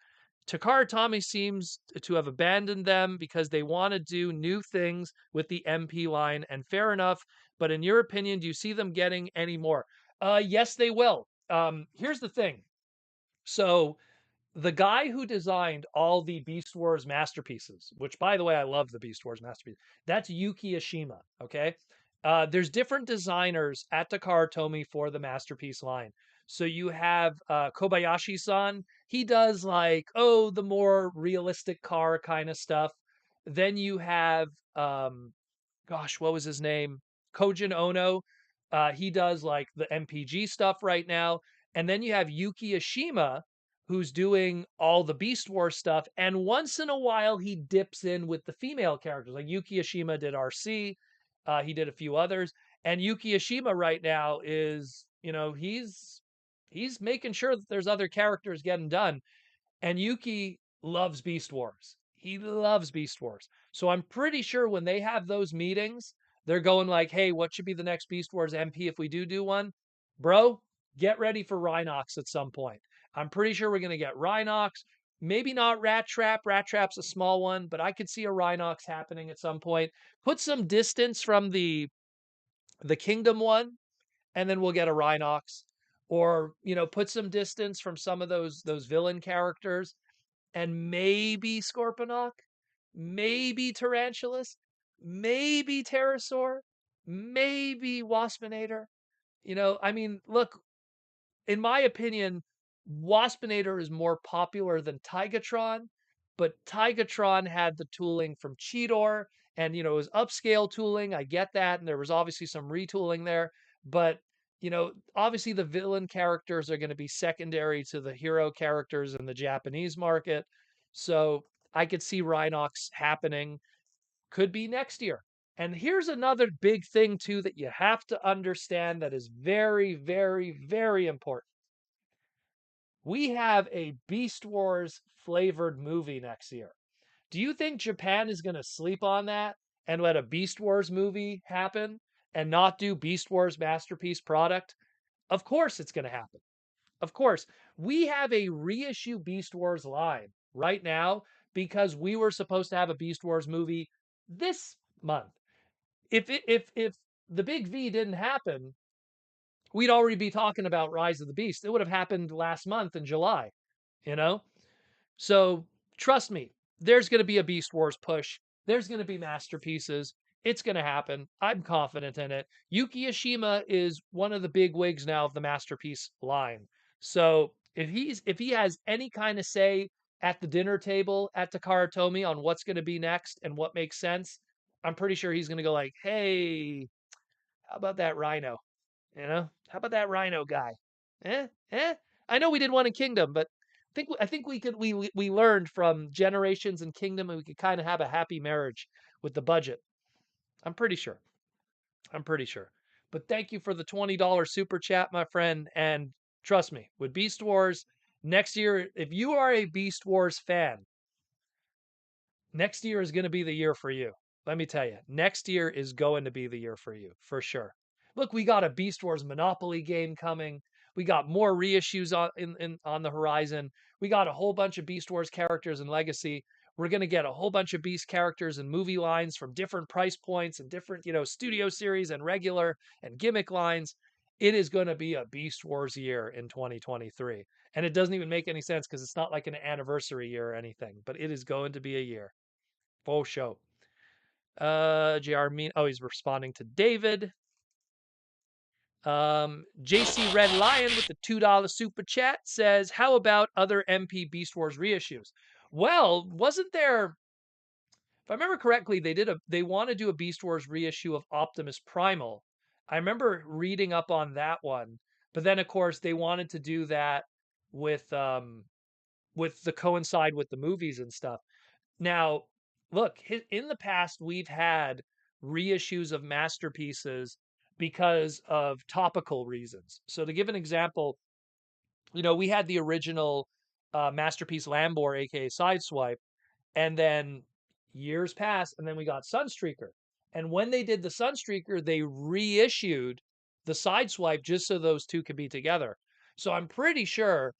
Takara Tomy seems to have abandoned them because they want to do new things with the MP line, and fair enough. But in your opinion, do you see them getting any more?" Yes, they will. Here's the thing. So the guy who designed all the Beast Wars masterpieces, which by the way, I love the Beast Wars masterpiece, that's Yuki Ashima. Okay. There's different designers at Takara Tomy for the masterpiece line. So you have Kobayashi-san. He does like, the more realistic car kind of stuff. Then you have gosh, what was his name? Kojin Ono. He does like the MPG stuff right now. And then you have Yuki Ashima, who's doing all the Beast Wars stuff. And once in a while, he dips in with the female characters. Like Yuki Ashima did RC. He did a few others. And Yuki Ashima right now is, he's making sure that there's other characters getting done. And Yuki loves Beast Wars. He loves Beast Wars. So I'm pretty sure when they have those meetings, they're going like, "Hey, what should be the next Beast Wars MP if we do one? Bro, get ready for Rhinox at some point." I'm pretty sure we're going to get Rhinox. Maybe not Rat Trap. Rat Trap's a small one, but I could see a Rhinox happening at some point. Put some distance from the Kingdom one, and then we'll get a Rhinox. Or, put some distance from some of those villain characters, and maybe Scorponok, maybe Tarantulas, maybe Pterosaur, maybe Waspinator. I mean, look, in my opinion, Waspinator is more popular than Tigatron, but Tigatron had the tooling from Cheetor, and it was upscale tooling. I get that, and there was obviously some retooling there, but obviously the villain characters are going to be secondary to the hero characters in the Japanese market. So I could see Rhinox happening. Could be next year. And here's another big thing too that you have to understand that is very, very, very important. We have a Beast Wars flavored movie next year. Do you think Japan is going to sleep on that and let a Beast Wars movie happen and not do Beast Wars masterpiece product? Of course it's going to happen. Of course. We have a reissue Beast Wars line right now because we were supposed to have a Beast Wars movie this month. If the big V didn't happen, we'd already be talking about Rise of the Beast. It would have happened last month in July, you know? So trust me, there's going to be a Beast Wars push. There's going to be masterpieces. It's going to happen. I'm confident in it. Yuki Ashima is one of the big wigs now of the masterpiece line. So if he has any kind of say at the dinner table at Takara Tomy on what's going to be next and what makes sense, I'm pretty sure he's going to go like, "Hey, how about that Rhino? How about that Rhino guy? Eh, eh. I know we did one in Kingdom, but I think we learned from Generations and Kingdom, and we could kind of have a happy marriage with the budget. I'm pretty sure. I'm pretty sure. But thank you for the $20 super chat, my friend. And trust me, with Beast Wars next year, if you are a Beast Wars fan, next year is going to be the year for you. Let me tell you, next year is going to be the year for you, for sure. Look, we got a Beast Wars Monopoly game coming. We got more reissues on the horizon. We got a whole bunch of Beast Wars characters in Legacy. We're going to get a whole bunch of Beast characters and movie lines from different price points and different, studio series and regular and gimmick lines. It is going to be a Beast Wars year in 2023. And it doesn't even make any sense because it's not like an anniversary year or anything, but it is going to be a year. Full show. JR Mean, oh, he's responding to David. JC Red Lion with the $2 super chat says, how about other MP Beast Wars reissues? Well, wasn't there, if I remember correctly, they want to do a Beast Wars reissue of Optimus Primal. I remember reading up on that one, but then of course they wanted to do that with the coincide with the movies and stuff. Now, look, in the past we've had reissues of masterpieces because of topical reasons. So to give an example, we had the original masterpiece Lambor, aka Sideswipe, and then years passed, and then we got Sunstreaker. And when they did the Sunstreaker, they reissued the Sideswipe just so those two could be together. So I'm pretty sure,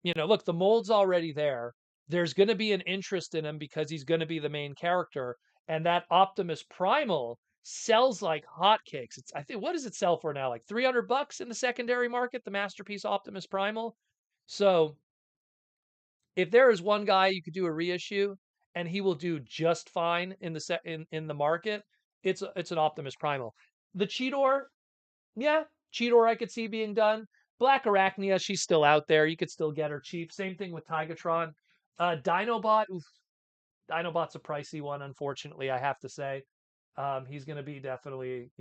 look, the mold's already there. There's going to be an interest in him because he's going to be the main character. And that Optimus Primal sells like hotcakes. I think, what does it sell for now? Like $300 in the secondary market, the Masterpiece Optimus Primal. So if there is one guy you could do a reissue and he will do just fine in the in the market, it's an Optimus Primal. The Cheetor, yeah, Cheetor I could see being done. Black Arachnia, she's still out there. You could still get her cheap. Same thing with Tigatron. Dinobot, oof, Dinobot's a pricey one, unfortunately, I have to say. He's going to be definitely,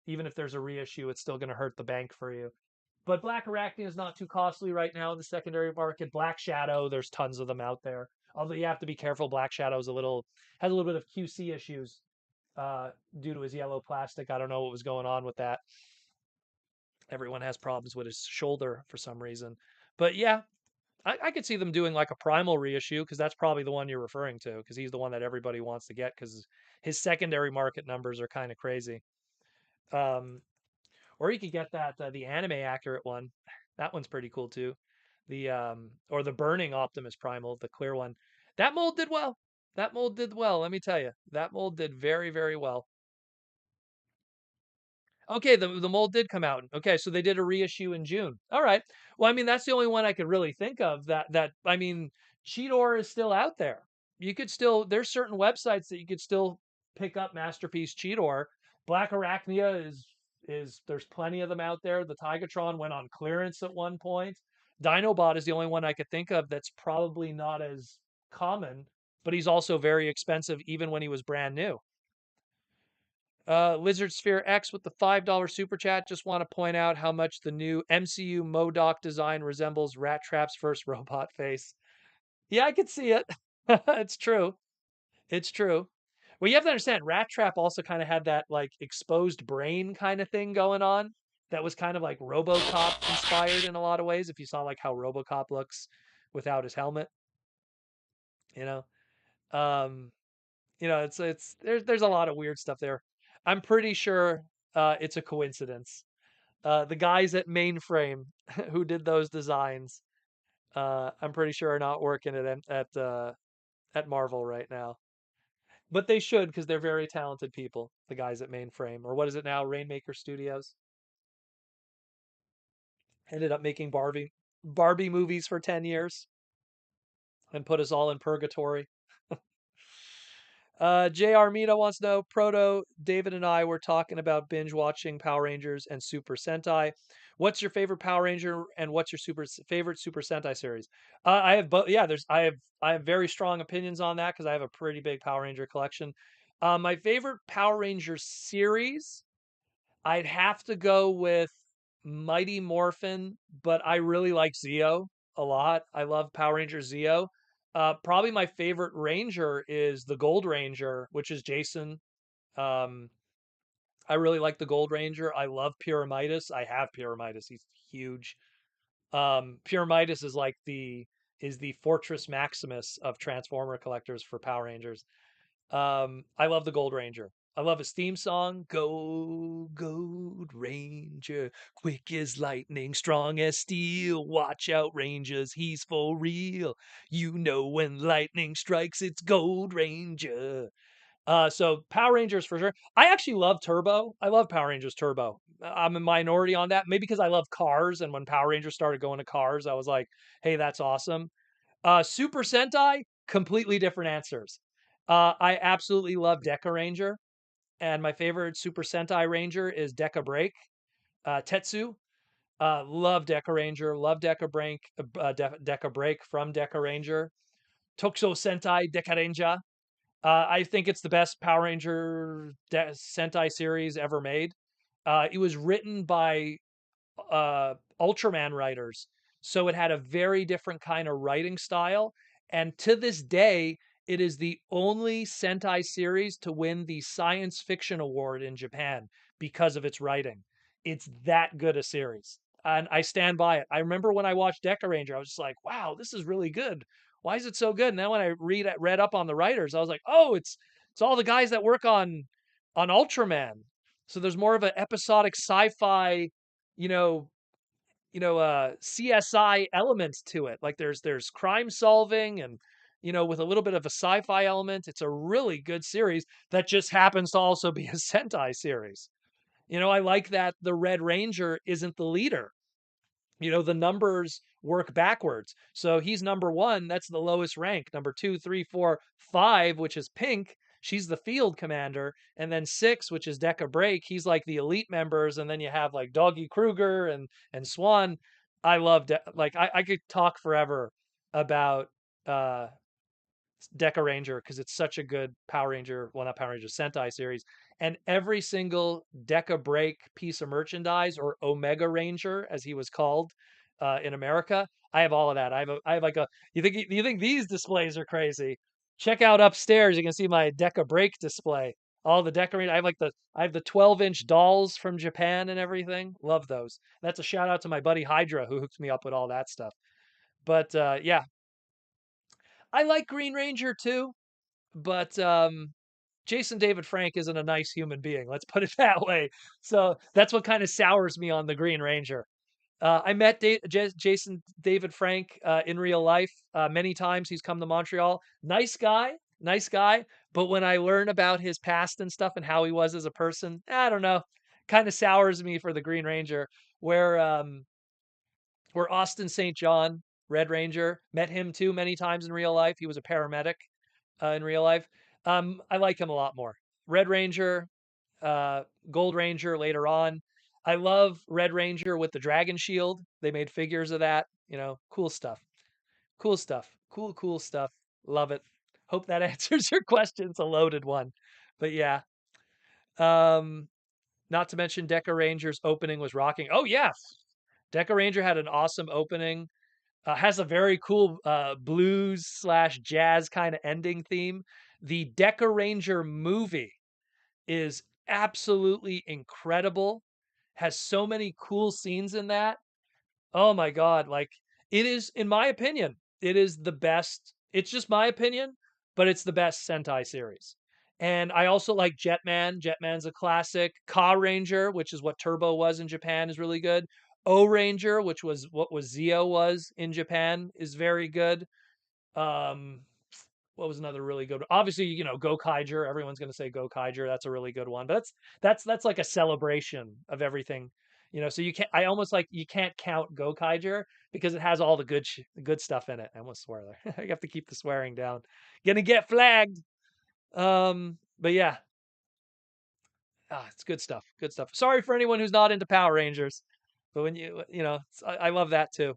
even if there's a reissue, it's still going to hurt the bank for you. But Black Arachnia is not too costly right now in the secondary market. Black Shadow, there's tons of them out there. Although you have to be careful, Black Shadow has a little bit of QC issues due to his yellow plastic. I don't know what was going on with that. Everyone has problems with his shoulder for some reason. But yeah, I could see them doing like a Primal reissue because that's probably the one you're referring to because he's the one that everybody wants to get because his secondary market numbers are kind of crazy. Um, or you could get that the anime accurate one. That one's pretty cool too. The or the Burning Optimus Primal, the clear one. That mold did well. That mold did well. Let me tell you, that mold did very very well. Okay, the mold did come out. Okay, so they did a reissue in June. All right. Well, I mean, that's the only one I could really think of that I mean, Cheetor is still out there. You could still there's certain websites that you could still pick up Masterpiece Cheetor. Black Arachnia is there's plenty of them out there. The Tigatron went on clearance at one point. Dinobot is the only one I could think of that's probably not as common, but he's also very expensive even when he was brand new. Lizard Sphere X with the $5 super chat. Just want to point out how much the new MCU MODOK design resembles Rat Trap's first robot face. Yeah, I could see it. It's true. It's true. Well, you have to understand, Rat Trap also kind of had that like exposed brain kind of thing going on. That was kind of like RoboCop inspired in a lot of ways. If you saw like how RoboCop looks without his helmet, you know, um, it's there's a lot of weird stuff there. I'm pretty sure it's a coincidence. The guys at Mainframe who did those designs, I'm pretty sure are not working at Marvel right now. But they should because they're very talented people. The guys at Mainframe, or what is it now, Rainmaker Studios, ended up making Barbie movies for 10 years and put us all in purgatory. J.R. Mina wants to know, Proto, David and I were talking about binge watching Power Rangers and Super Sentai. What's your favorite Power Ranger and what's your favorite Super Sentai series? I have both. Yeah, I have very strong opinions on that because I have a pretty big Power Ranger collection. My favorite Power Ranger series, I'd have to go with Mighty Morphin, but I really like Zeo a lot. I love Power Ranger Zeo. Probably my favorite Ranger is the Gold Ranger, which is Jason. Um, I really like the Gold Ranger. I love Pyramidas. I have Pyramidas. He's huge. Pyramidas is like the Fortress Maximus of Transformer collectors for Power Rangers. I love the Gold Ranger. I love his theme song. Go, Gold Ranger, quick as lightning, strong as steel. Watch out, Rangers, he's for real. You know when lightning strikes, it's Gold Ranger. So Power Rangers for sure. I actually love Turbo. I love Power Rangers Turbo. I'm a minority on that, maybe because I love cars, and when Power Rangers started going to cars, I was like, hey, that's awesome. Super Sentai, completely different answers. I absolutely love Deca Ranger, and my favorite Super Sentai Ranger is Deca Break, Tetsu. Love Deca Ranger, love Deca Break, Deca Break from Deca Ranger. Toku Sentai Deca Ranger. I think it's the best Power Ranger Sentai series ever made. It was written by Ultraman writers. So it had a very different kind of writing style. And to this day, it is the only Sentai series to win the Science Fiction Award in Japan because of its writing. It's that good a series. And I stand by it. I remember when I watched Deca Ranger, I was just like, wow, this is really good. Why is it so good? And then when I read up on the writers, I was like, oh, it's all the guys that work on Ultraman. So there's more of an episodic sci-fi, you know, CSI elements to it. Like there's crime solving and with a little bit of a sci-fi element. It's a really good series that just happens to also be a Sentai series. I like that the Red Ranger isn't the leader. The numbers work backwards. So he's number one. That's the lowest rank. Number two, three, four, five, which is Pink. She's the field commander. And then six, which is Deca Break. He's like the elite members. And then you have like Doggy Kruger and Swan. I love I could talk forever about uh Deca Ranger because it's such a good Power Ranger, well, not Power Ranger, Sentai series. And every single Deca Break piece of merchandise, or Omega Ranger, as he was called in America, I have all of that. I have like a. You think these displays are crazy? Check out upstairs. You can see my Deca Break display. All the Deca Ranger. I have the 12-inch dolls from Japan and everything. Love those. That's a shout out to my buddy Hydra who hooked me up with all that stuff. But yeah, I like Green Ranger too, but Jason David Frank isn't a nice human being. Let's put it that way. So that's what kind of sours me on the Green Ranger. I met Jason David Frank in real life many times. He's come to Montreal. Nice guy, nice guy. But when I learn about his past and stuff and how he was as a person, I don't know. Kind of sours me for the Green Ranger. Where Austin St. John, Red Ranger, met him too many times in real life. He was a paramedic in real life. I like him a lot more. Red Ranger, uh, Gold Ranger later on. I love Red Ranger with the dragon shield. They made figures of that. Cool stuff. Cool stuff. Cool stuff. Love it. Hope that answers your question. It's a loaded one. But yeah. Um, Not to mention Deca Ranger's opening was rocking. Oh yeah. Deca Ranger had an awesome opening. Has a very cool blues slash jazz kind of ending theme. The Deca Ranger movie is absolutely incredible. Has so many cool scenes in that. Oh my god, like it is, in my opinion, it is the best. It's just my opinion, but it's the best Sentai series. And I also like Jetman. Jetman's a classic. Ka Ranger, which is what Turbo was in Japan, is really good. O Ranger, which was what was Zeo was in Japan, is very good. Um, what was another really good? Obviously, Go Kaiger. Everyone's going to say Go Kaiger. That's a really good one. But that's like a celebration of everything. So you can't. I almost like you can't count Go Kaiger because it has all the good stuff in it. I almost swear there. I have to keep the swearing down. Gonna get flagged. But yeah, it's good stuff. Good stuff. Sorry for anyone who's not into Power Rangers, but when I love that too.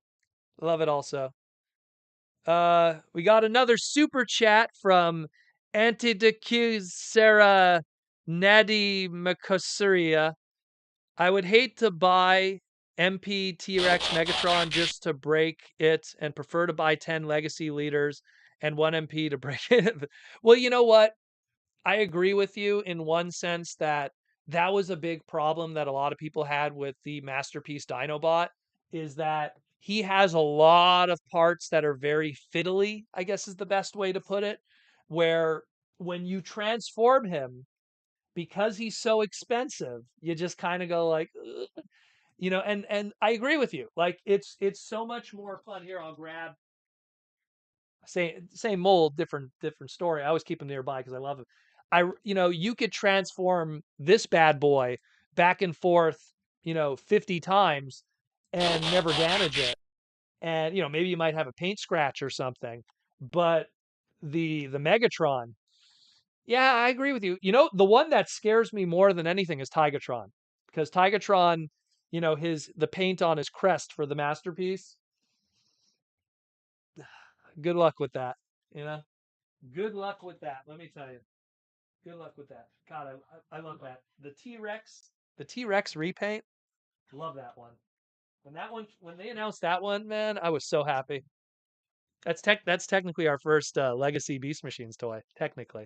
Love it also. We got another super chat from Antidacusera Nadi Makasuria. I would hate to buy MP T-Rex Megatron just to break it and prefer to buy 10 Legacy Leaders and 1 MP to break it. Well, you know what? I agree with you in one sense that that was a big problem that a lot of people had with the Masterpiece Dinobot, is that he has a lot of parts that are very fiddly, I guess is the best way to put it, where when you transform him, because he's so expensive, you just kind of go like, "Ugh," and I agree with you. Like it's so much more fun. Here, I'll grab same mold, different story. I always keep them nearby because I love them. You could transform this bad boy back and forth, 50 times and never damage it. And maybe you might have a paint scratch or something. But the Megatron, yeah, I agree with you. The one that scares me more than anything is Tigatron, because Tigatron, his the paint on his crest for the masterpiece. Good luck with that. You know, good luck with that. Let me tell you. Good luck with that. God, I love that. The T Rex repaint. Love that one. When they announced that one, man, I was so happy. That's technically our first Legacy Beast Machines toy, technically.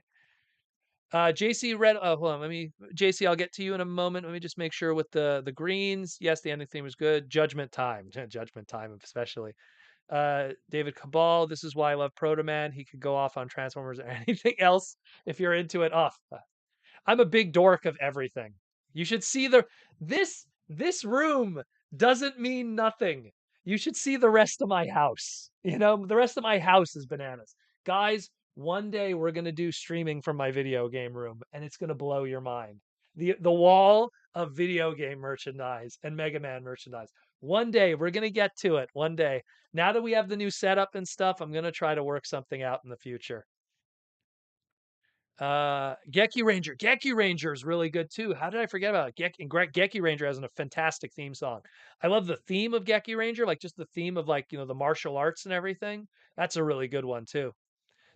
JC Red. Oh, hold on. JC, I'll get to you in a moment. Let me just make sure with the greens. Yes, the ending theme was good. Judgment Time, Judgment Time, especially. David Cabal. This is why I love Proto Man. He could go off on Transformers or anything else if you're into it. Off. I'm a big dork of everything. You should see this room doesn't mean nothing. You should see the rest of my house. The rest of my house is bananas. Guys, one day we're going to do streaming from my video game room and it's going to blow your mind. The wall of video game merchandise and Mega Man merchandise. One day we're going to get to it. One day. Now that we have the new setup and stuff, I'm going to try to work something out in the future. Geki Ranger. Geki Ranger is really good too. How did I forget about it? Geki Ranger has a fantastic theme song. I love the theme of Geki Ranger, like just the theme of like, the martial arts and everything. That's a really good one too.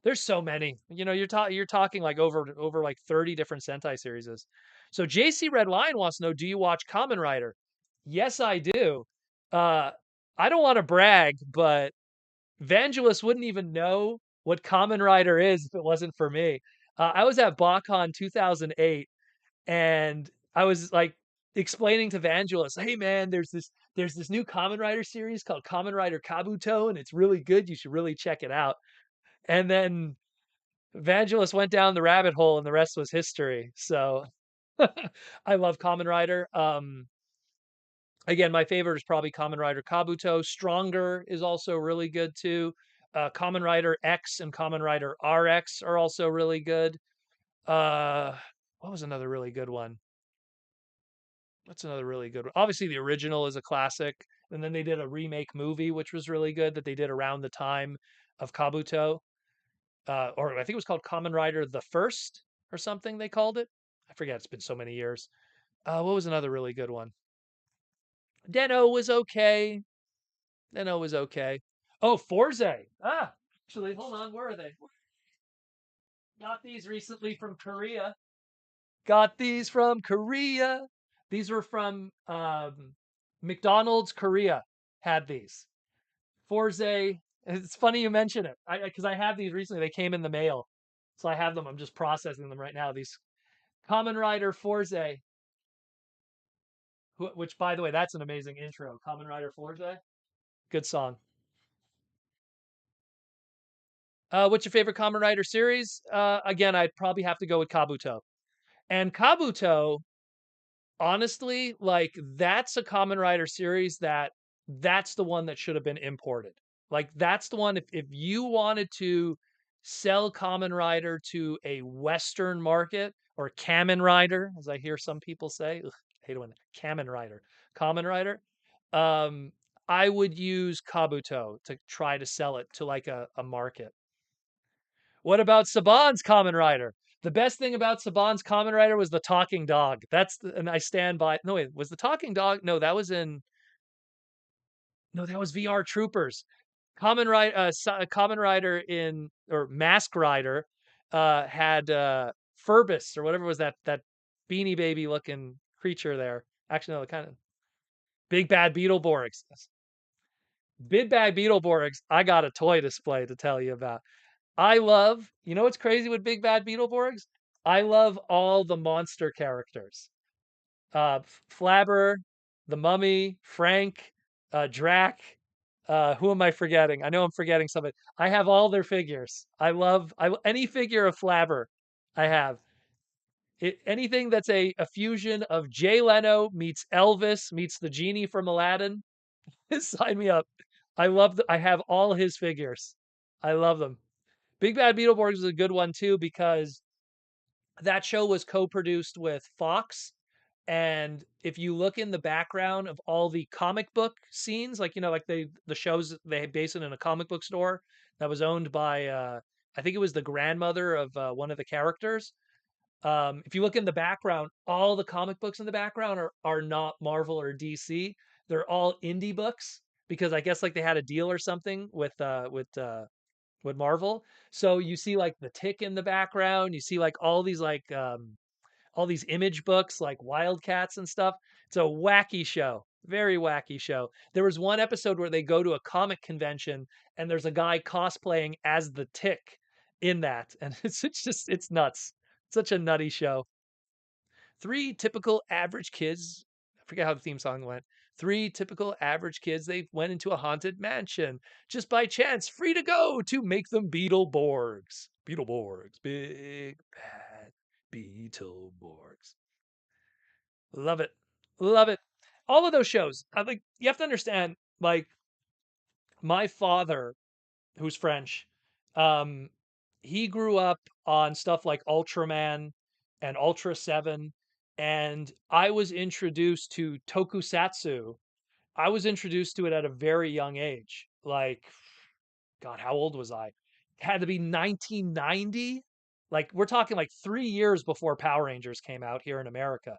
There's so many. You're talking like over like 30 different Sentai series. So JC Red Lion wants to know, do you watch Kamen Rider? Yes, I do. Uh I don't want to brag, but Vangelis wouldn't even know what Kamen Rider is if it wasn't for me. I was at BotCon 2008, and I was like explaining to Vangelis, "Hey man, there's this new Kamen Rider series called Kamen Rider Kabuto, and it's really good. You should really check it out." And then Vangelis went down the rabbit hole, and the rest was history. So I love Kamen Rider. Again, my favorite is probably Kamen Rider Kabuto. Stronger is also really good too. Kamen Rider X and Kamen Rider RX are also really good. Uh, what was another really good one? What's another really good one? Obviously, the original is a classic. And then they did a remake movie, which was really good, that they did around the time of Kabuto. Or I think it was called Kamen Rider the First or something they called it. I forget. It's been so many years. What was another really good one? Den-O was okay. Den-O was okay. Oh, Forze. Actually, hold on. Where are they? Got these recently from Korea. Got these from Korea. These were from McDonald's Korea. Had these. Forze. It's funny you mention it. Because I have these recently. They came in the mail. So I have them. I'm just processing them right now. These Kamen Rider Forze. Which, by the way, that's an amazing intro. Kamen Rider Forze. Good song. What's your favorite Kamen Rider series? Again, I'd probably have to go with Kabuto. And Kabuto, honestly, like that's a Kamen Rider series that's the one that should have been imported. Like that's the one if you wanted to sell Kamen Rider to a Western market or Kamen Rider, as I hear some people say, ugh, I hate it when Kamen Rider, Kamen Rider. Um, I would use Kabuto to try to sell it to like a market. What about Saban's Kamen Rider? The best thing about Saban's Kamen Rider was the talking dog. And I stand by. No, wait, was the talking dog? No, that was in. No, that was VR Troopers. Kamen Rider in or Mask Rider, had Furbus or whatever was that beanie baby looking creature there. Actually, no, kind of Big Bad Beetleborgs. Big Bad Beetleborgs. I got a toy display to tell you about. What's crazy with Big Bad Beetleborgs? I love all the monster characters. Flabber, the Mummy, Frank, Drac. Who am I forgetting? I know I'm forgetting somebody. I have all their figures. I love any figure of Flabber I have. Anything that's a fusion of Jay Leno meets Elvis meets the genie from Aladdin, sign me up. I have all his figures. I love them. Big Bad Beetleborgs is a good one too because that show was co-produced with Fox. And if you look in the background of all the comic book scenes, like like the shows they base it in a comic book store that was owned by I think it was the grandmother of one of the characters. If you look in the background, all the comic books in the background are not Marvel or DC. They're all indie books because I guess like they had a deal or something with Marvel. So you see like the Tick in the background. You see like all these image books like Wildcats and stuff. It's a wacky show, very wacky show. There was one episode where they go to a comic convention and there's a guy cosplaying as the Tick in that, and it's nuts. Such a nutty show. Three typical average kids. I forget how the theme song went. Three typical average kids. They went into a haunted mansion just by chance, free to go to make them Beetleborgs. Beetleborgs, big bad Beetleborgs. Love it. Love it. All of those shows. I like you have to understand, like my father, who's French, um, he grew up on stuff like Ultraman and Ultra 7. And I was introduced to tokusatsu. I was introduced to it at a very young age. Like, God, how old was I? It had to be 1990. Like, we're talking like 3 years before Power Rangers came out here in America,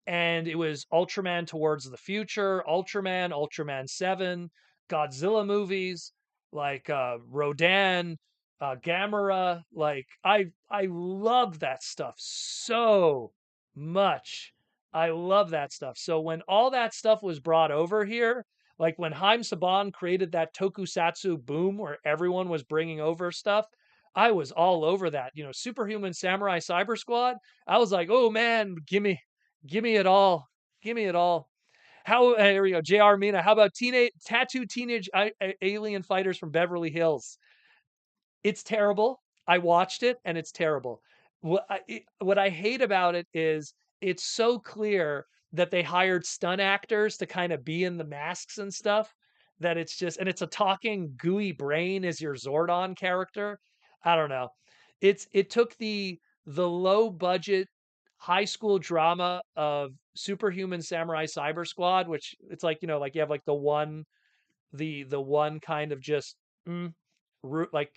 and it was Ultraman Towards the Future, Ultraman, Ultraman 7, Godzilla movies, like Rodan, Gamera. Like I love that stuff so much. I love that stuff. So when all that stuff was brought over here, like when Haim Saban created that tokusatsu boom where everyone was bringing over stuff, I was all over that. Superhuman Samurai Cyber Squad. I was like, oh man, give me it all. Give me it all. Here we go. J.R. Mina. How about teenage alien fighters from Beverly Hills? It's terrible. I watched it and it's terrible. What I hate about it is it's so clear that they hired stunt actors to kind of be in the masks and stuff that it's just, and it's a talking gooey brain as your Zordon character. I don't know. It took the low budget high school drama of Superhuman Samurai Cyber Squad, which it's like, like you have like the one kind of just mm, like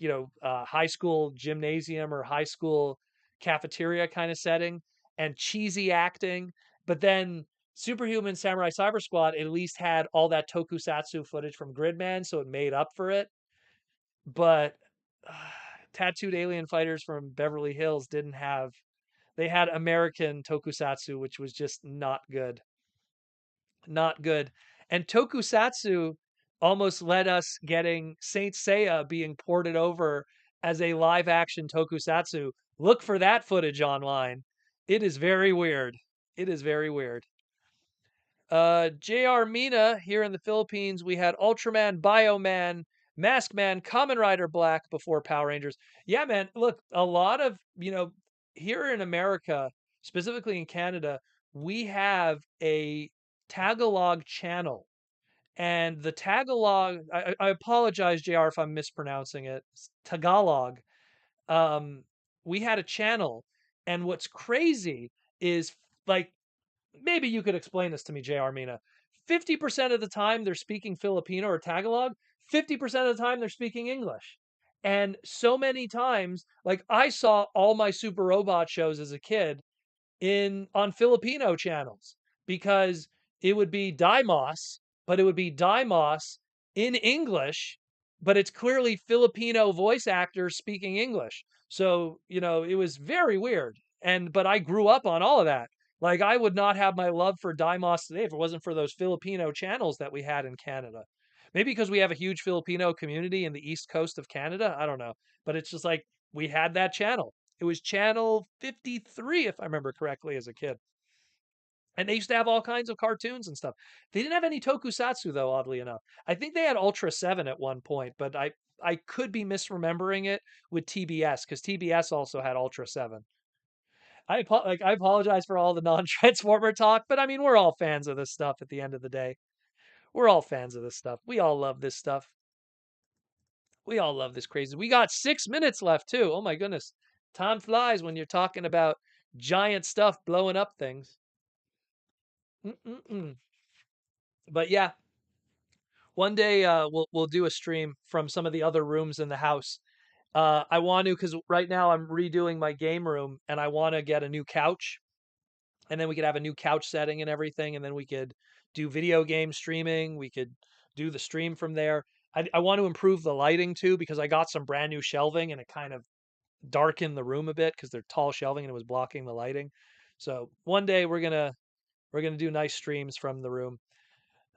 high school gymnasium or high school cafeteria kind of setting and cheesy acting, but then Superhuman Samurai Cyber Squad at least had all that tokusatsu footage from Gridman, so it made up for it. But uh, tattooed alien fighters from Beverly Hills didn't have. They had American tokusatsu, which was just not good. Not good. And tokusatsu almost led us getting Saint Seiya being ported over as a live action tokusatsu. Look for that footage online. It is very weird. It is very weird. JR Mina here in the Philippines, we had Ultraman, Bioman, Masked Man, Kamen Rider Black before Power Rangers. Yeah, man. Look, a lot of, here in America, specifically in Canada, we have a Tagalog channel. And the Tagalog, I apologize, JR, if I'm mispronouncing it. Tagalog. Um, we had a channel. And what's crazy is like maybe you could explain this to me, JR Mina. 50% of the time they're speaking Filipino or Tagalog, 50% of the time they're speaking English. And so many times, like I saw all my Super Robot shows as a kid in on Filipino channels because it would be Dimos, but it would be Dimos in English, but it's clearly Filipino voice actors speaking English. So, it was very weird. But I grew up on all of that. Like I would not have my love for Dimos today if it wasn't for those Filipino channels that we had in Canada. Maybe because we have a huge Filipino community in the east coast of Canada. I don't know. But it's just like we had that channel. It was channel 53, if I remember correctly, as a kid. And they used to have all kinds of cartoons and stuff. They didn't have any tokusatsu, though, oddly enough. I think they had Ultra 7 at one point, but I could be misremembering it with TBS because TBS also had Ultra 7. I apologize for all the non-Transformer talk, but I mean, we're all fans of this stuff at the end of the day. We're all fans of this stuff. We all love this stuff. We all love this crazy. We got 6 minutes left too. Oh my goodness. Time flies when you're talking about giant stuff blowing up things. Mm-mm-mm. But yeah, one day we'll do a stream from some of the other rooms in the house. I want to because right now I'm redoing my game room and I want to get a new couch, and then we could have a new couch setting and everything, and then we could do video game streaming. We could do the stream from there. I want to improve the lighting too because I got some brand new shelving and it kind of darkened the room a bit because they're tall shelving and it was blocking the lighting. So one day we're gonna do nice streams from the room.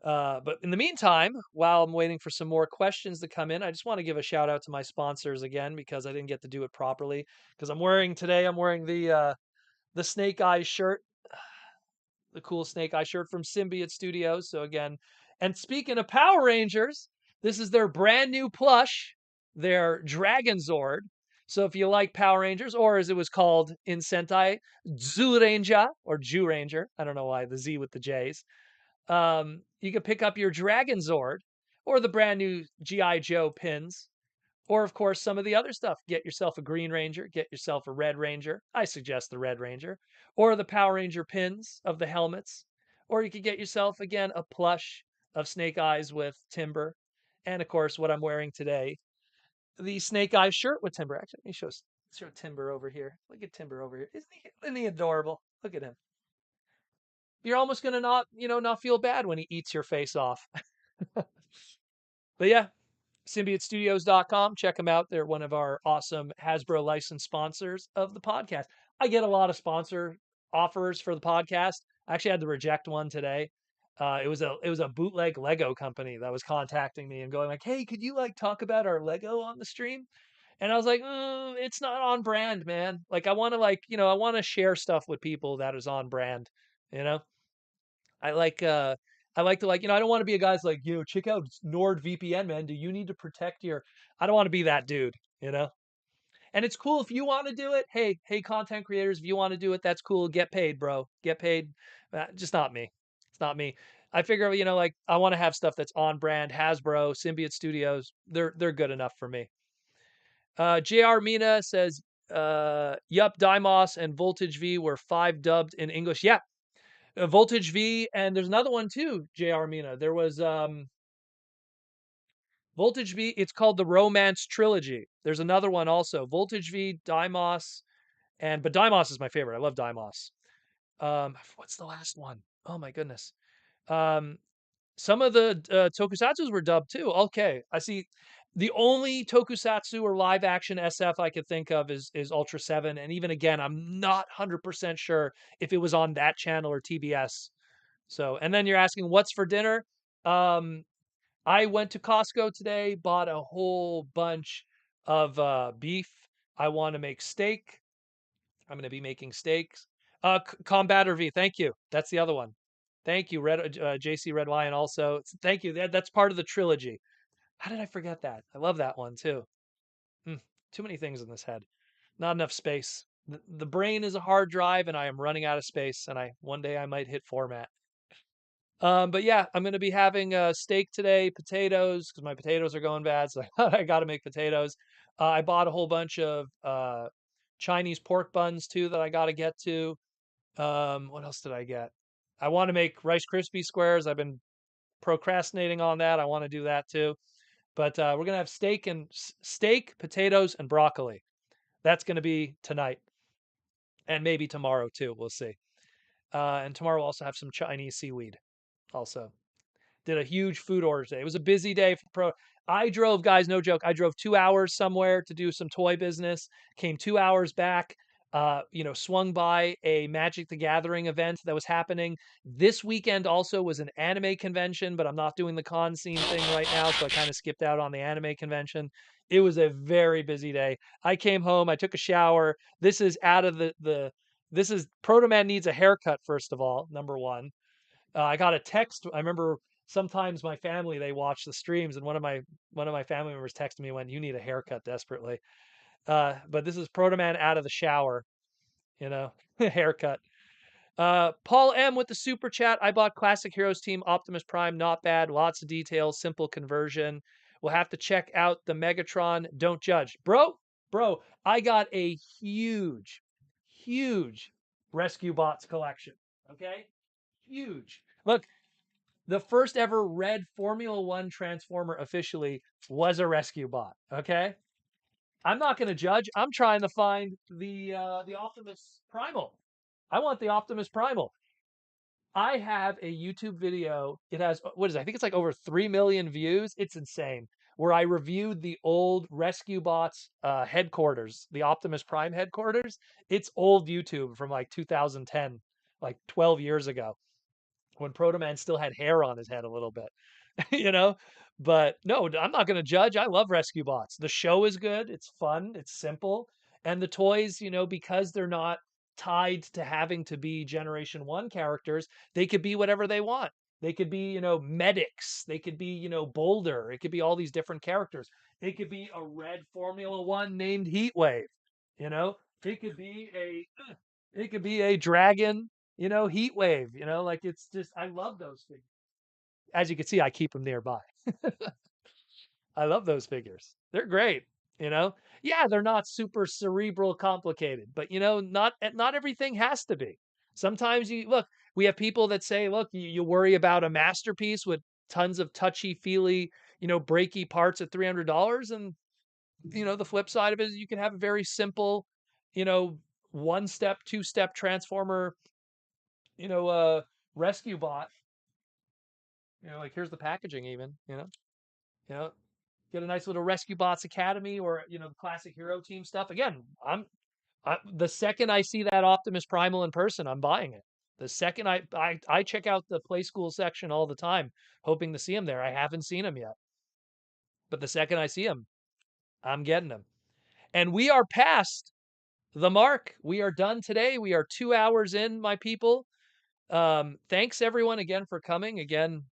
But in the meantime, while I'm waiting for some more questions to come in, I just want to give a shout out to my sponsors again because I didn't get to do it properly. Because I'm wearing the Snake Eyes shirt, the cool Snake Eye shirt from Symbiote Studios. So again, and speaking of Power Rangers, this is their brand new plush, their Dragon Zord. So if you like Power Rangers, or as it was called in Sentai, Zyuranger or Jew Ranger, I don't know why the Z with the J's. You can pick up your Dragon Zord or the brand new GI Joe pins, or of course some of the other stuff. Get yourself a Green Ranger, get yourself a Red Ranger. I suggest the Red Ranger, or the Power Ranger pins of the helmets, or you could get yourself again a plush of Snake Eyes with Timber, and of course what I'm wearing today, the Snake Eyes shirt with Timber. Actually, let me show Timber over here. Look at Timber over here. Isn't he adorable? Look at him. You're almost gonna not feel bad when he eats your face off. But yeah, symbiotestudios.com. Check them out. They're one of our awesome Hasbro licensed sponsors of the podcast. I get a lot of sponsor offers for the podcast. I actually had to reject one today. It was a bootleg Lego company that was contacting me and going like, "Hey, could you like talk about our Lego on the stream?" And I was like, "It's not on brand, man. Like I want to I want to share stuff with people that is on brand, you know?" I like I like to I don't want to be a guy's like, check out NordVPN, man. Do you need to protect your I don't want to be that dude, you know? And it's cool if you want to do it. Hey, content creators, if you want to do it, that's cool. Get paid, bro. Get paid. Just not me. It's not me. I figure, like I want to have stuff that's on brand. Hasbro, Symbiote Studios, they're good enough for me. JR Mina says, yup, Dimos and Voltage V were 5 dubbed in English. Yeah, Voltage V, and there's another one too, JR Mina. There was Voltage V, it's called the Romance Trilogy. There's another one also. Voltage V, Dimos, but Dimos is my favorite. I love Dimos. What's the last one? Oh my goodness. Um, some of the tokusatsus were dubbed too. Okay, I see. The only tokusatsu or live action SF I could think of is Ultra 7, and even again, I'm not 100% sure if it was on that channel or TBS. So, and then you're asking what's for dinner? Um, I went to Costco today, bought a whole bunch of beef. I want to make steak. I'm going to be making steaks. Combatter V, thank you. That's the other one. Thank you, JC Red Lion. Also, thank you. That's part of the trilogy. How did I forget that? I love that one too. Hmm, too many things in this head. Not enough space. The brain is a hard drive, and I am running out of space. And one day I might hit format. But yeah, I'm gonna be having steak today, potatoes, because my potatoes are going bad, so I got to make potatoes. I bought a whole bunch of Chinese pork buns too that I got to get to. What else did I get? I want to make Rice Krispie squares. I've been procrastinating on that. I want to do that too. But we're gonna have steak, potatoes, and broccoli. That's gonna be tonight, and maybe tomorrow too. We'll see. And tomorrow we'll also have some Chinese seaweed. Also, did a huge food order today. It was a busy day for pro. I drove, guys, no joke. I drove 2 hours somewhere to do some toy business. Came 2 hours back. Swung by a Magic the Gathering event that was happening this weekend. Also was an anime convention, but I'm not doing the con scene thing right now, so I kind of skipped out on the anime convention. It was a very busy day. I came home. I took a shower. This is out of the. This is Proto Man needs a haircut. First of all, number one. I got a text. I remember sometimes my family they watch the streams, and one of my family members texted me when you need a haircut desperately. But this is Proto Man out of the shower. you know, haircut. Paul M with the super chat. I bought Classic Heroes Team Optimus Prime. Not bad. Lots of details. Simple conversion. We'll have to check out the Megatron. Don't judge, bro. I got a huge Rescue Bots collection. Okay, huge. Look, the first ever red Formula One Transformer officially was a Rescue Bot. Okay, I'm not going to judge. I'm trying to find the Optimus Primal. I want the Optimus Primal. I have a YouTube video. It has, what is it? I think it's like over 3 million views. It's insane. Where I reviewed the old Rescue Bots headquarters, the Optimus Prime headquarters. It's old YouTube from like 2010, like 12 years ago, when Proto Man still had hair on his head a little bit, you know? But no, I'm not going to judge. I love Rescue Bots. The show is good. It's fun. It's simple. And the toys, because they're not tied to having to be Generation 1 characters, they could be whatever they want. They could be, medics. They could be, Boulder. It could be all these different characters. It could be a red Formula One named Heatwave. You know, it could be a it could be a dragon, heat wave, like it's just, I love those things. As you can see, I keep them nearby. I love those figures. They're great, you know? Yeah, they're not super cerebral complicated, but not everything has to be. Sometimes you look, we have people that say, look, you worry about a masterpiece with tons of touchy feely, breaky parts at $300. And, the flip side of it is you can have a very simple, you know, one step, two-step transformer, you know, uh, rescue bot. Like here's the packaging even, you know, get a nice little Rescue Bots Academy or the classic hero team stuff. Again, the second I see that Optimus Primal in person, I'm buying it. The second I check out the Play School section all the time, hoping to see him there. I haven't seen him yet, but the second I see him, I'm getting him. And we are past the mark. We are done today. We are 2 hours in, my people. Thanks everyone again for coming. Again,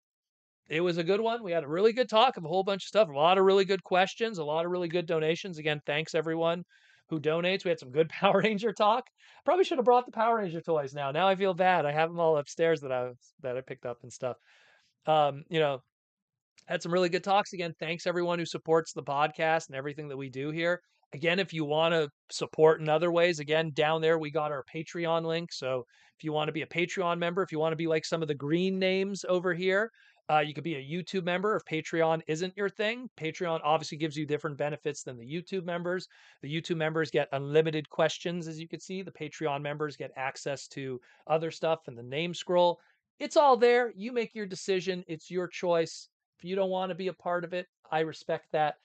it was a good one. We had a really good talk of a whole bunch of stuff, a lot of really good questions, a lot of really good donations. Again, thanks everyone who donates. We had some good Power Ranger talk. Probably should have brought the Power Ranger toys now. Now I feel bad. I have them all upstairs that I picked up and stuff. Um, you know, had some really good talks. Again, thanks everyone who supports the podcast and everything that we do here. Again, if you want to support in other ways, again, down there we got our Patreon link. So if you want to be a Patreon member, if you want to be like some of the green names over here, you could be a YouTube member if Patreon isn't your thing. Patreon obviously gives you different benefits than the YouTube members. The YouTube members get unlimited questions, as you can see. The Patreon members get access to other stuff and the name scroll. It's all there. You make your decision. It's your choice. If you don't want to be a part of it, I respect that.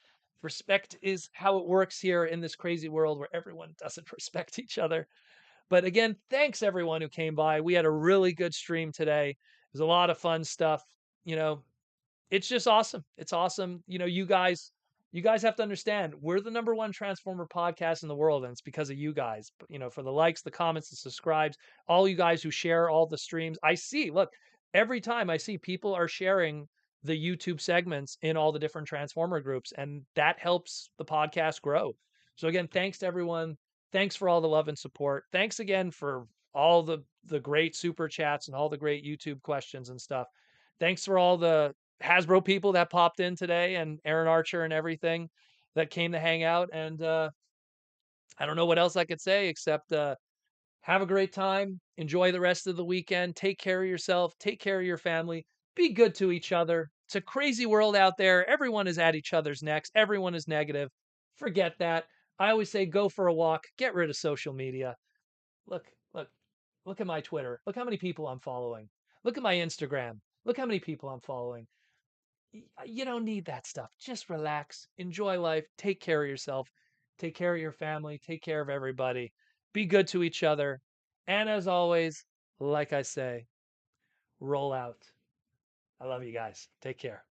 Respect is how it works here in this crazy world where everyone doesn't respect each other. But again, thanks everyone who came by. We had a really good stream today. It was a lot of fun stuff. You know, it's just awesome. It's awesome. You guys have to understand, we're the number one Transformer podcast in the world, and it's because of you guys. But for the likes, the comments, the subscribes, all you guys who share all the streams. I see, look, every time I see people are sharing the YouTube segments in all the different Transformer groups, and that helps the podcast grow. So again, thanks to everyone. Thanks for all the love and support. Thanks again for all the great super chats and all the great YouTube questions and stuff. Thanks for all the Hasbro people that popped in today and Aaron Archer and everything that came to hang out. And I don't know what else I could say except have a great time. Enjoy the rest of the weekend. Take care of yourself. Take care of your family. Be good to each other. It's a crazy world out there. Everyone is at each other's necks. Everyone is negative. Forget that. I always say go for a walk. Get rid of social media. Look, look, look at my Twitter. Look how many people I'm following. Look at my Instagram. Look how many people I'm following. You don't need that stuff. Just relax, enjoy life, take care of yourself, take care of your family, take care of everybody. Be good to each other. And as always, like I say, roll out. I love you guys. Take care.